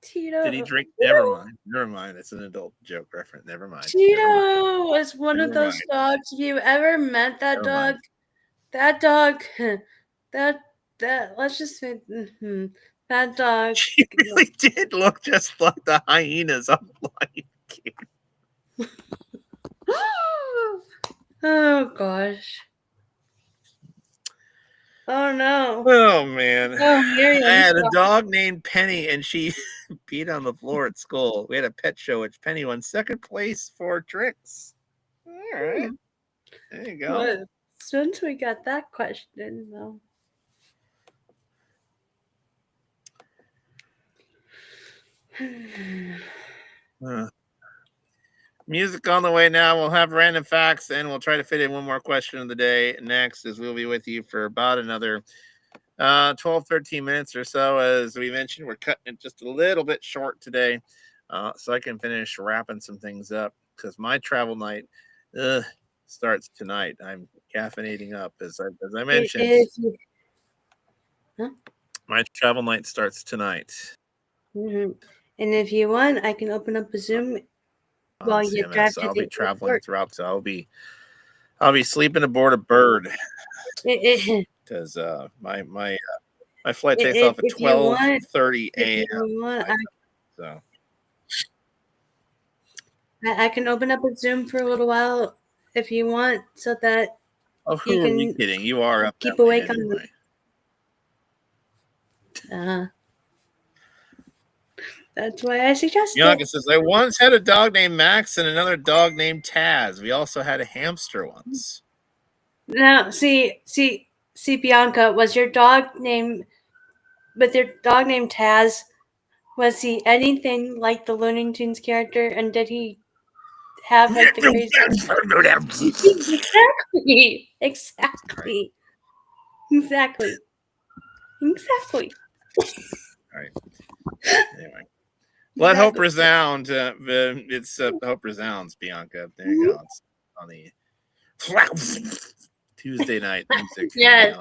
Tito. Did he drink? Never mind. Never mind. It's an adult joke reference. Never mind. Tito was one of those dogs. If you ever met that dog, that dog, that let's just say that dog. She really did look just like the hyenas on Lion King. Oh gosh. Oh no. Oh man. Oh, Miriam. I had a dog named Penny and she peed on the floor at school. We had a pet show which Penny won second place for tricks. All right. There you go. Well, since we got that question though. Music on the way now. We'll have random facts and we'll try to fit in one more question of the day next, as we'll be with you for about another 12, 13 minutes or so. As we mentioned, we're cutting it just a little bit short today, so I can finish wrapping some things up because my travel night starts tonight. I'm caffeinating up, as I mentioned. My travel night starts tonight. Mm-hmm. And if you want, I can open up a Zoom while you drive. I'll be traveling throughout, so I'll be sleeping aboard a bird because my flight takes off at 12:30 a.m. So I can open up a Zoom for a little while if you want, so that who are you kidding? You are up keep awake anyway. That's why I suggested. Bianca says, I once had a dog named Max and another dog named Taz. We also had a hamster once. No, see, Bianca, was your dog named Taz? Was he anything like the Looney Tunes character? And did he have like the crazy? Exactly. All right. Anyway, let hope resound. It's hope resounds, Bianca. There you go. It's on the Tuesday night music. Yes.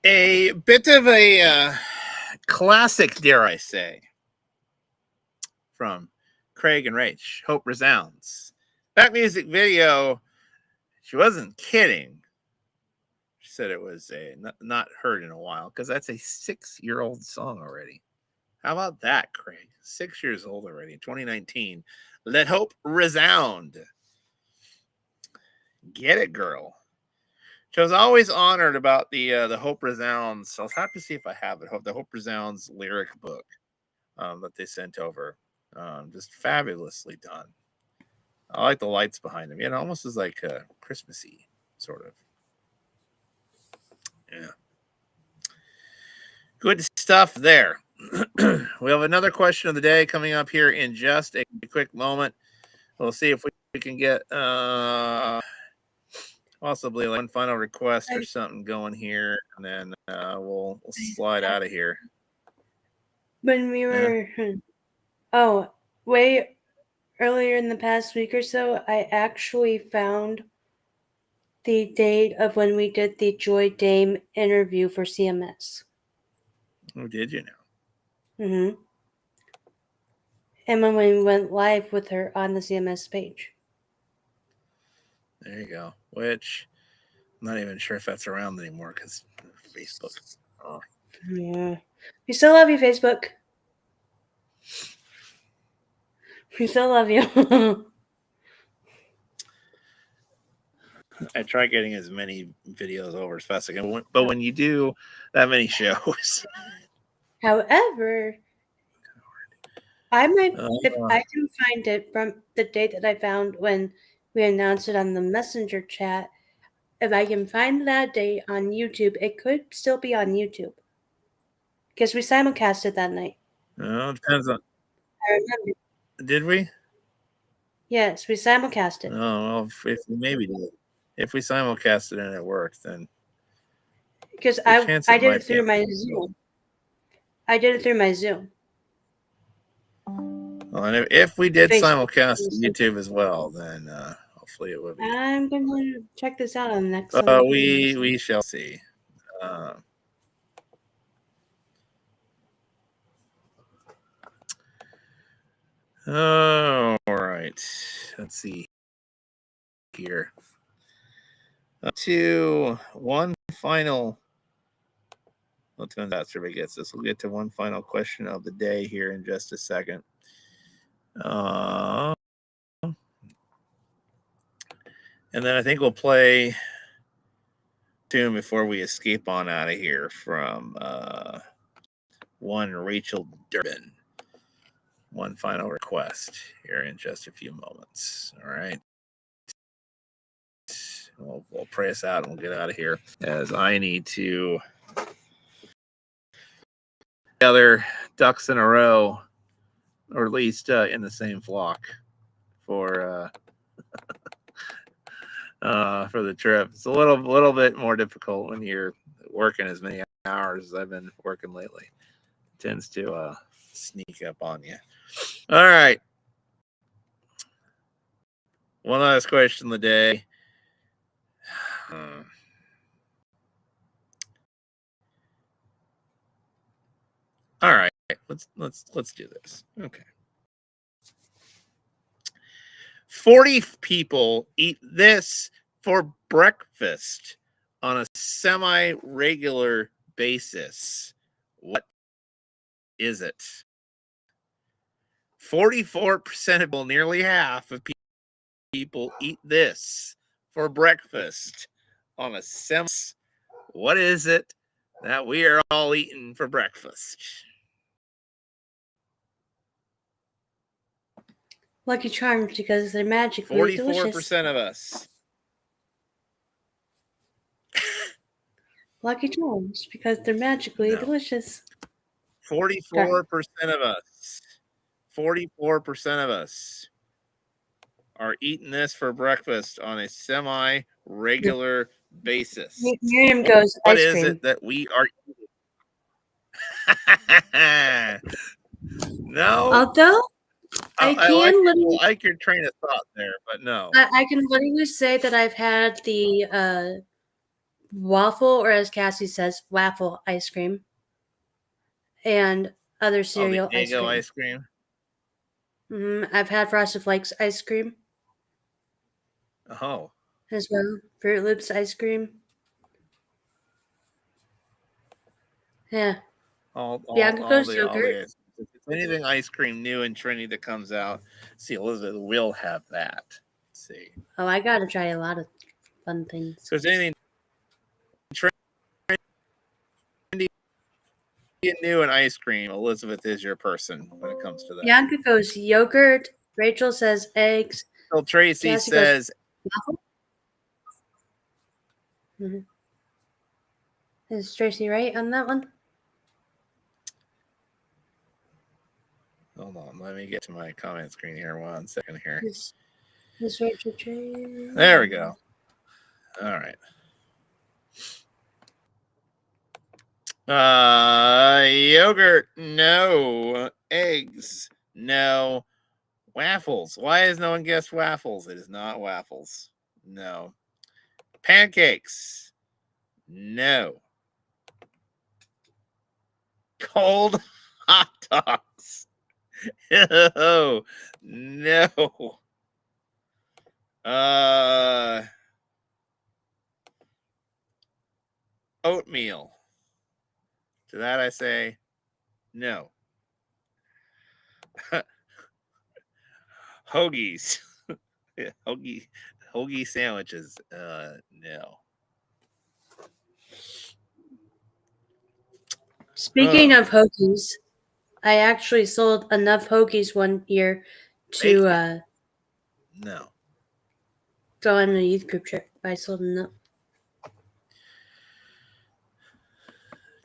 A bit of a classic, dare I say, from Craig and Rach. Hope Resounds. That music video, she wasn't kidding. She said it was not heard in a while because that's a 6-year-old song already. How about that, Craig? 6 years old already, 2019. Let Hope Resound. Get it, girl. So I was always honored about the Hope Resounds. I'll have to see if I have it. The Hope Resounds lyric book that they sent over. Just fabulously done. I like the lights behind them. It almost is like Christmassy, sort of. Yeah. Good stuff there. We have another question of the day coming up here in just a quick moment. We'll see if we can get possibly like one final request or something going here, and then we'll slide out of here. When we were, way earlier in the past week or so, I actually found the date of when we did the Joy Dame interview for CMS. Oh, did you know? Mm-hmm. And when we went live with her on the CMS page. There you go. Which I'm not even sure if that's around anymore because Facebook. Oh. Yeah. We still love you, Facebook. We still love you. I try getting as many videos over as fast as I can, but when you do that many shows. However, I might, if I can find it from the date that I found when we announced it on the Messenger chat, if I can find that date on YouTube, it could still be on YouTube. Because we simulcasted that night. It depends on. I remember. Did we? Yes, we simulcasted. Oh, well, if we maybe did. If we simulcasted and it worked, then. Because I did it through my Zoom. I did it through my Zoom. Well, and if we did simulcast YouTube as well, then hopefully it would be. I'm going to check this out on the next one. We shall see. All right. Let's see here. To one final. Let's go that survey gets this. We'll get to one final question of the day here in just a second. And then I think we'll play tune before we escape on out of here from one Rachel Durbin. One final request here in just a few moments. All right. We'll pray us out and we'll get out of here as I need to other ducks in a row, or at least in the same flock for the trip. It's a little bit more difficult when you're working as many hours as I've been working lately. It tends to sneak up on you. All right. One last question of the day. All right, let's do this. Okay. 40 people eat this for breakfast on a semi-regular basis. What is it? 44% of people, nearly half of people eat this for breakfast on a semi. What is it that we are all eating for breakfast? Lucky Charms, because they're magically delicious. 44% of us. Lucky Charms, because they're magically delicious. 44% of us. 44% of us are eating this for breakfast on a semi-regular basis. Miriam goes, what ice is cream. It that we are eating? No. Although I like your train of thought there, but no. I can literally say that I've had the waffle, or as Cassie says, waffle ice cream, and other cereal the ice Eggo cream. ice cream. I've had Frosted Flakes ice cream Oh, as well. Fruit Loops ice cream. Yeah. all Bianca the Coast yogurt. if it's anything ice cream new and trendy that comes out, see, Elizabeth will have that. Let's see. Oh, I gotta try a lot of fun things. So is anything trendy and new and ice cream, Elizabeth is your person when it comes to that. Bianca goes yogurt. Rachel says eggs. So Tracy Cassie says waffle. Is Tracy right on that one? hold on, let me get to my comment screen here 1 second here. Is Rachel Tracy? There we go. All right. Yogurt, no. Eggs, no. Waffles. Why has no one guessed waffles? It is not waffles. No. Pancakes, no. Cold hot dogs. Oh, no. Oatmeal. To that I say no. Hoagies. Hoagie sandwiches. No. Speaking of hoagies, I actually sold enough hoagies one year to no. go on a youth group trip. I sold enough.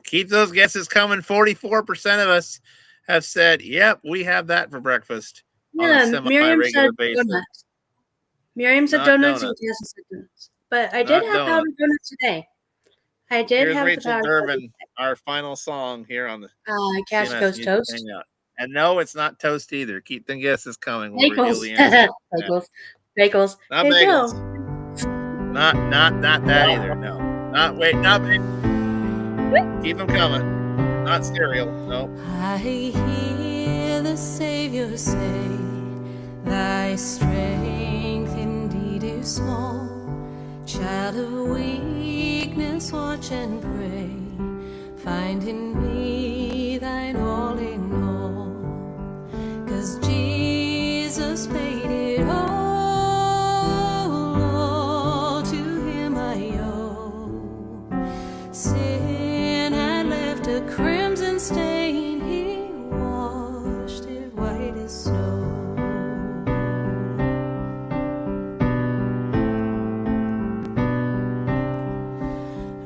Keep those guesses coming. 44% of us have said, yep, we have that for breakfast. Yeah, Miriam said basis. donuts. Miriam said donuts and Cassie said donuts. But I did have powdered donuts today. I did have Rachel the Durbin, our final song here on the Cassie Goes Toast. Hangout. And no, it's not toast either. Keep the guesses coming. We'll Bagels. reveal the answer. Bagels. Not hey, bagels. Joe. Not that either. No. Not keep them coming. Not cereal. No. I hear the Savior say, thy strength indeed is small. Child of weakness, watch and pray. Find in me thine all in all. 'Cause Jesus paid it all to him I owe. Sin had left a crimson stain, he washed it white as snow.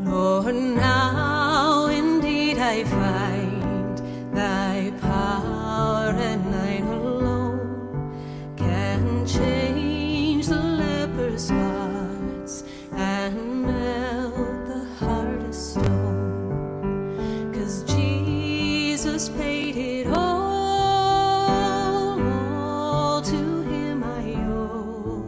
Lord, now indeed I find thy power and thine alone can change the leper's spots and melt the heart of stone. 'Cause Jesus paid it all to him I owe.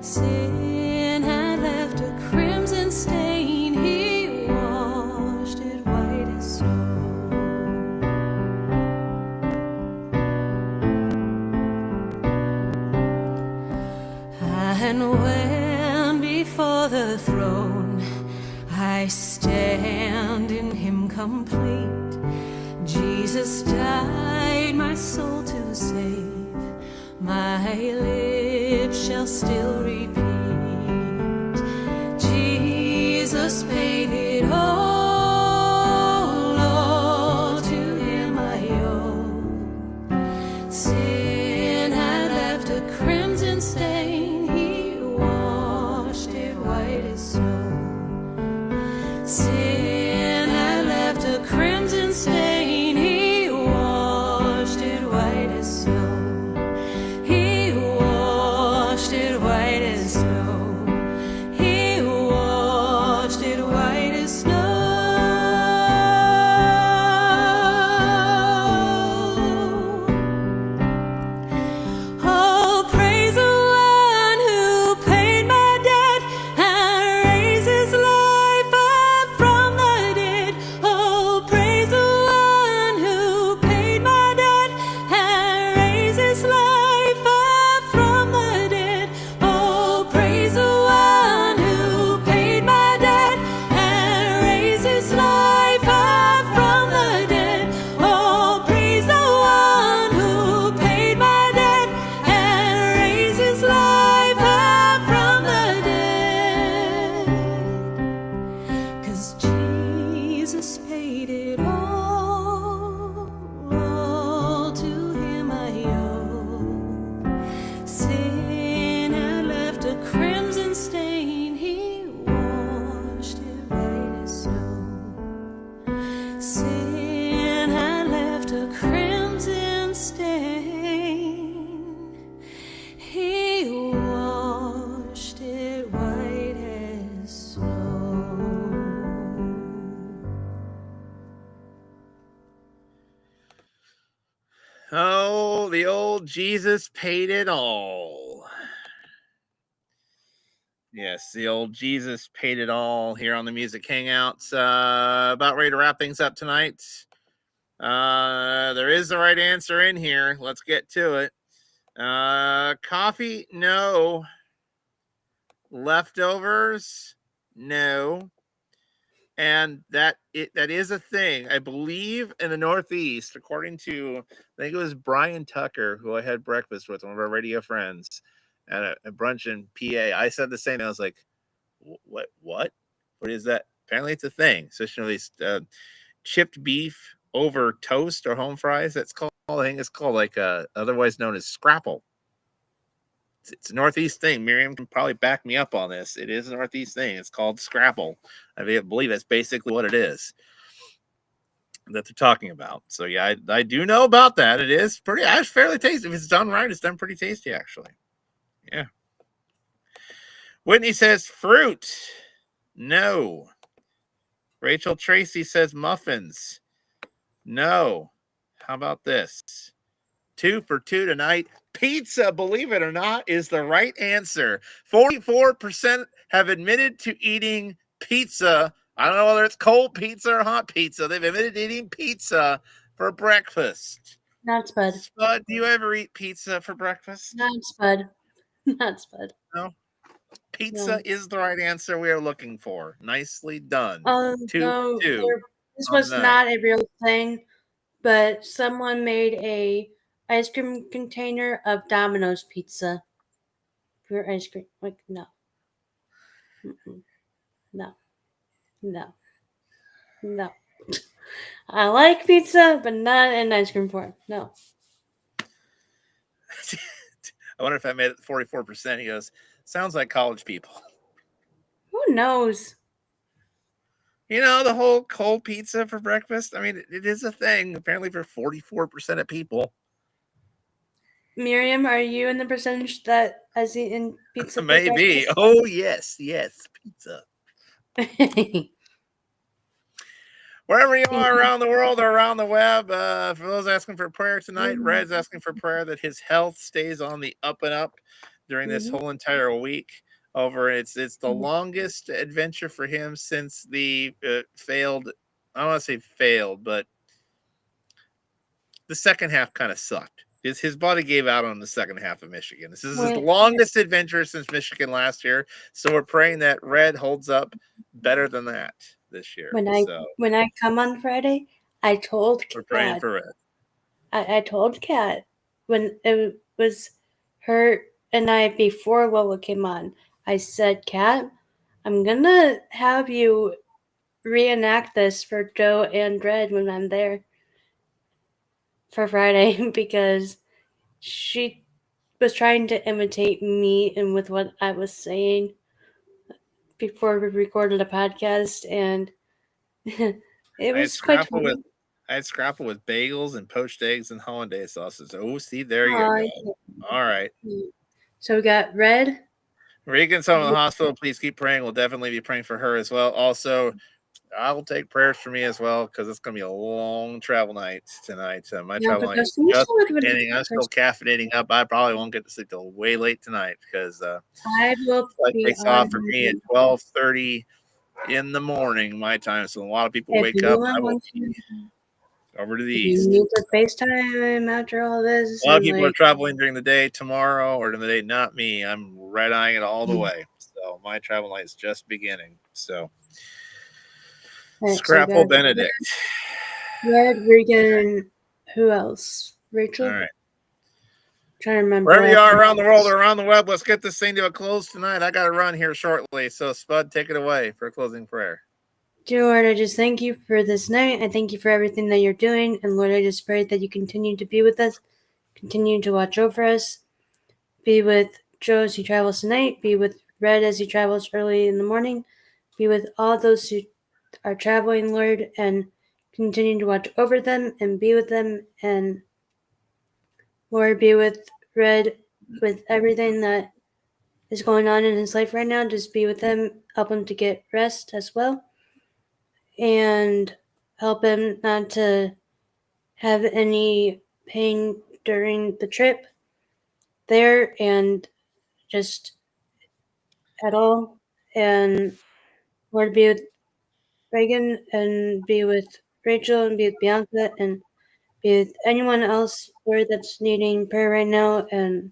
Sin had left a crimson stain, he washed it white as snow. And when before the throne I stand in him complete, Jesus died my soul to save, my lips shall still repeat, Jesus paid it all to him I owe. Sin had left a crimson stain, he washed it white as snow. Sin had left a crimson stain, he washed it white as snow. He washed it white as snow. He washed it white as snow. Oh, praise the one who paid my debt and raised his life the old Jesus paid it all. Yes, the old Jesus paid it all here on the Music Hangouts. About ready to wrap things up tonight. There is the right answer in here. Let's get to it. Coffee, no. Leftovers, no. And that is a thing, I believe, in the Northeast, according to, I think it was Brian Tucker, who I had breakfast with, one of our radio friends, at a brunch in PA. I said the same. I was like, what is that? Apparently it's a thing. So, these chipped beef over toast or home fries. That's called, I think it's called like otherwise known as scrapple. It's a Northeast thing. Miriam can probably back me up on this. It is a Northeast thing. It's called scrapple. I believe that's basically what it is that they're talking about. So yeah, I do know about that. It's fairly tasty. If it's done right, it's done pretty tasty, actually. Yeah. Whitney says fruit. No. Rachel Tracy says muffins. No. How about this? 2 for 2 tonight. Pizza, believe it or not, is the right answer. 44% have admitted to eating pizza. I don't know whether it's cold pizza or hot pizza. They've admitted to eating pizza for breakfast. Not Spud. Spud, do you ever eat pizza for breakfast? Not Spud. Not Spud. No. Pizza is the right answer we are looking for. Nicely done. 2 no, 2. This was not a real thing, but someone made a ice cream container of Domino's pizza for ice cream. Like, no. No. I like pizza, but not in ice cream form. No. I wonder if I made it 44%. He goes, sounds like college people. Who knows? You know, the whole cold pizza for breakfast. I mean, it is a thing, apparently, for 44% of people. Miriam, are you in the percentage that has eaten pizza? Maybe. Oh, yes, pizza. Wherever you are around the world or around the web, for those asking for prayer tonight, Red's asking for prayer that his health stays on the up and up during this whole entire week. It's the longest adventure for him since the failed. I don't want to say failed, but the second half kind of sucked. His body gave out on the second half of Michigan. This is his longest adventure since Michigan last year. So we're praying that Red holds up better than that this year. When I come on Friday, I told Kat. We're praying for Red. I told Kat when it was her and I before Lola came on. I said, Kat, I'm gonna have you reenact this for Joe and Red when I'm there for Friday because she was trying to imitate me and with what I was saying before we recorded a podcast, and it was quite funny. I had scrapple with bagels and poached eggs and hollandaise sauces. Oh, see, there you go. All right. So we got Red. Regan's home in the hospital. Please keep praying. We'll definitely be praying for her as well. Also, I will take prayers for me as well because it's going to be a long travel night tonight. My travel night is just beginning. I'm still caffeinating up. I probably won't get to sleep till way late tonight because I will it takes off for me at 12:30 in the morning my time. So a lot of people wake up. I will be over to the east. You need to FaceTime after all this. A lot of people are traveling during the day tomorrow or during the day. Not me. I'm red-eyeing it all the way. So my travel night is just beginning. So Scrapple so Benedict. Red, Regan, who else? Rachel? All right. Trying to remember. Wherever you are around the world or around the web, let's get this thing to a close tonight. I got to run here shortly. So Spud, take it away for a closing prayer. Dear Lord, I just thank you for this night. I thank you for everything that you're doing. And Lord, I just pray that you continue to be with us, continue to watch over us, be with Joe as he travels tonight, be with Red as he travels early in the morning, be with all those who are traveling, Lord, and continue to watch over them and be with them. And Lord, be with Red with everything that is going on in his life right now. Just be with him, help him to get rest as well, and help him not to have any pain during the trip there and just at all. And Lord, be with Reagan and be with Rachel and be with Bianca and be with anyone else, Lord, that's needing prayer right now. And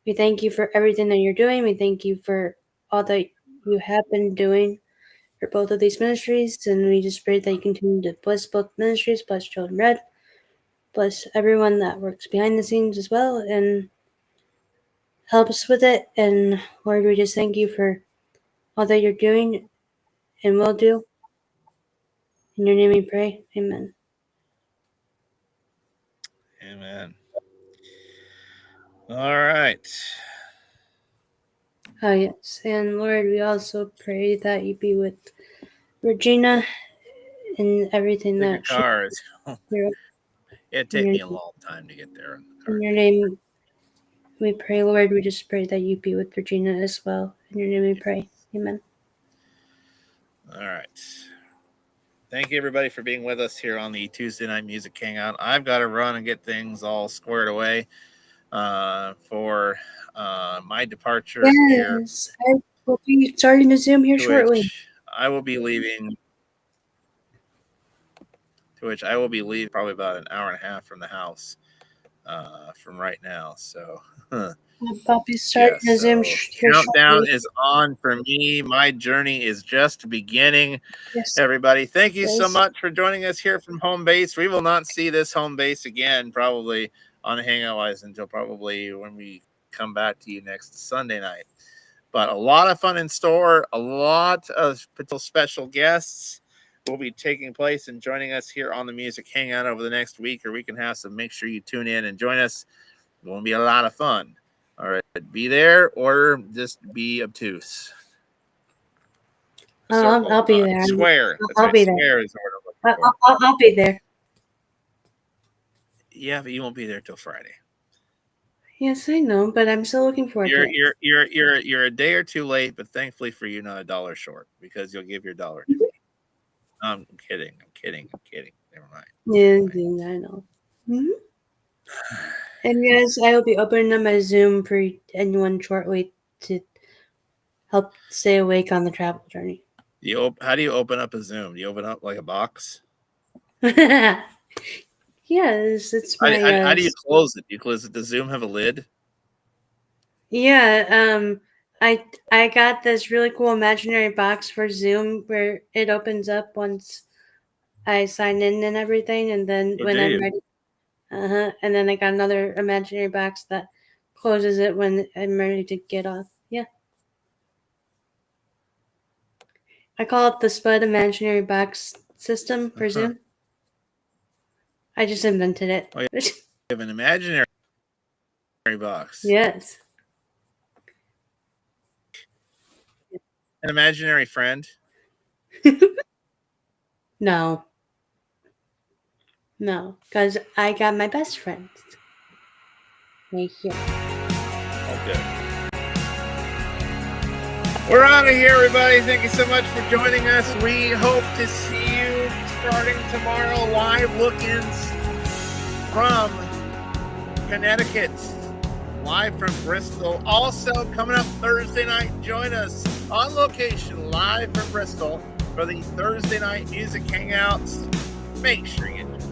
we thank you for everything that you're doing. We thank you for all that you have been doing for both of these ministries. And we just pray that you continue to bless both ministries, bless Children Red, bless everyone that works behind the scenes as well, and help us with it. And Lord, we just thank you for all that you're doing and will do. In your name we pray. Amen. Amen. All right. Oh, yes. And Lord, we also pray that you be with Regina and everything Take your that she car. through. It'd take me a long time to get there in the car. In your name we pray, Lord. We just pray that you be with Regina as well. In your name we pray. Amen. All right. Thank you, everybody, for being with us here on the Tuesday Night Music Hangout. I've got to run and get things all squared away for my departure here. Yes, I will be starting to Zoom here shortly. I will be leaving. To which I will be leaving probably about an hour and a half from the house from right now. So. I'll be starting to Zoom here countdown shortly. is on for me. My journey is just beginning. Yes. Everybody, thank you so much for joining us here from home base. We will not see this home base again probably on Hangout Wise until probably when we come back to you next Sunday night. But a lot of fun in store, a lot of potential special guests will be taking place and joining us here on the Music Hangout over the next week or week and a half. So make sure you tune in and join us. It will be a lot of fun. All right, be there or just be obtuse. I'll be there. Square. I'll be there. Square is what I'll be there. Yeah, but you won't be there till Friday. Yes, I know, but I'm still looking forward to it. You're a day or two late, but thankfully for you, not $1 short because you'll give your $1 to me. I'm kidding. Never mind. Yeah, I know. Mm-hmm. And yes, I will be opening up my Zoom for anyone shortly to help stay awake on the travel journey. How do you open up a Zoom? Do you open up like a box? Yes, it's my. How do you close it? Do you close it? Does Zoom have a lid? Yeah, I got this really cool imaginary box for Zoom where it opens up once I sign in and everything, and then when I'm ready. And then I got another imaginary box that closes it when I'm ready to get off. Yeah. I call it the Spud imaginary box system for Zoom. I just invented it. Oh, yeah. You have an imaginary box. Yes. An imaginary friend? No, because I got my best friends right here. Okay. We're out of here, everybody. Thank you so much for joining us. We hope to see you starting tomorrow. Live look-ins from Connecticut. Live from Bristol. Also, coming up Thursday night, join us on location live from Bristol for the Thursday night music hangouts. Make sure you join us.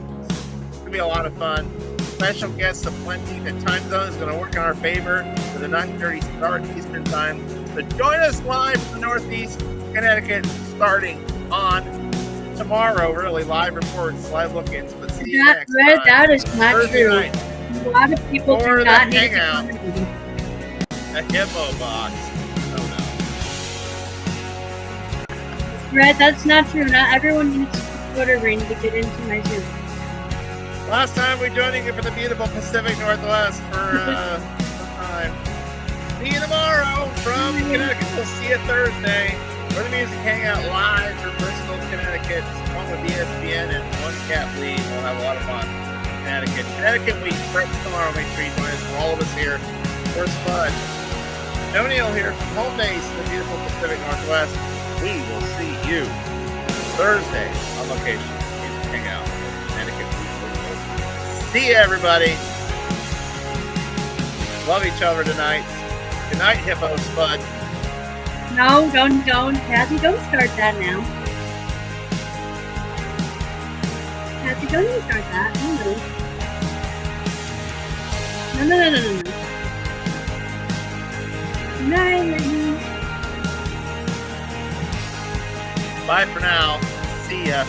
It's going to be a lot of fun. Special guests aplenty. The time zone is going to work in our favor for the 9:30 start Eastern time. So join us live from the Northeast Connecticut starting on tomorrow. Really, live reports, live look-ins. But see you next time. That is not Thursday true. Night. A lot of people do not need to Hangout. come. A hippo box. Oh no. Red, that's not true. Not everyone needs a Twitter ring to get into my Zoom. Last time we're joining you for the beautiful Pacific Northwest for some time. See you tomorrow from Connecticut. We'll see you Thursday for the Music Hangout live from Bristol, Connecticut. One with ESPN and one Cat Lee. We'll have a lot of fun. Connecticut week starts tomorrow. Make sure you join us. For all of us here for Spud. O'Neill here from home base in the beautiful Pacific Northwest. We will see you Thursday on location. Music Hangout. Connecticut week. See you, everybody. Love each other tonight. Good night, Hippo Spud. No, don't. Kathy, don't start that now. Kathy, don't even start that. No. Good night, ladies. Bye for now. See ya.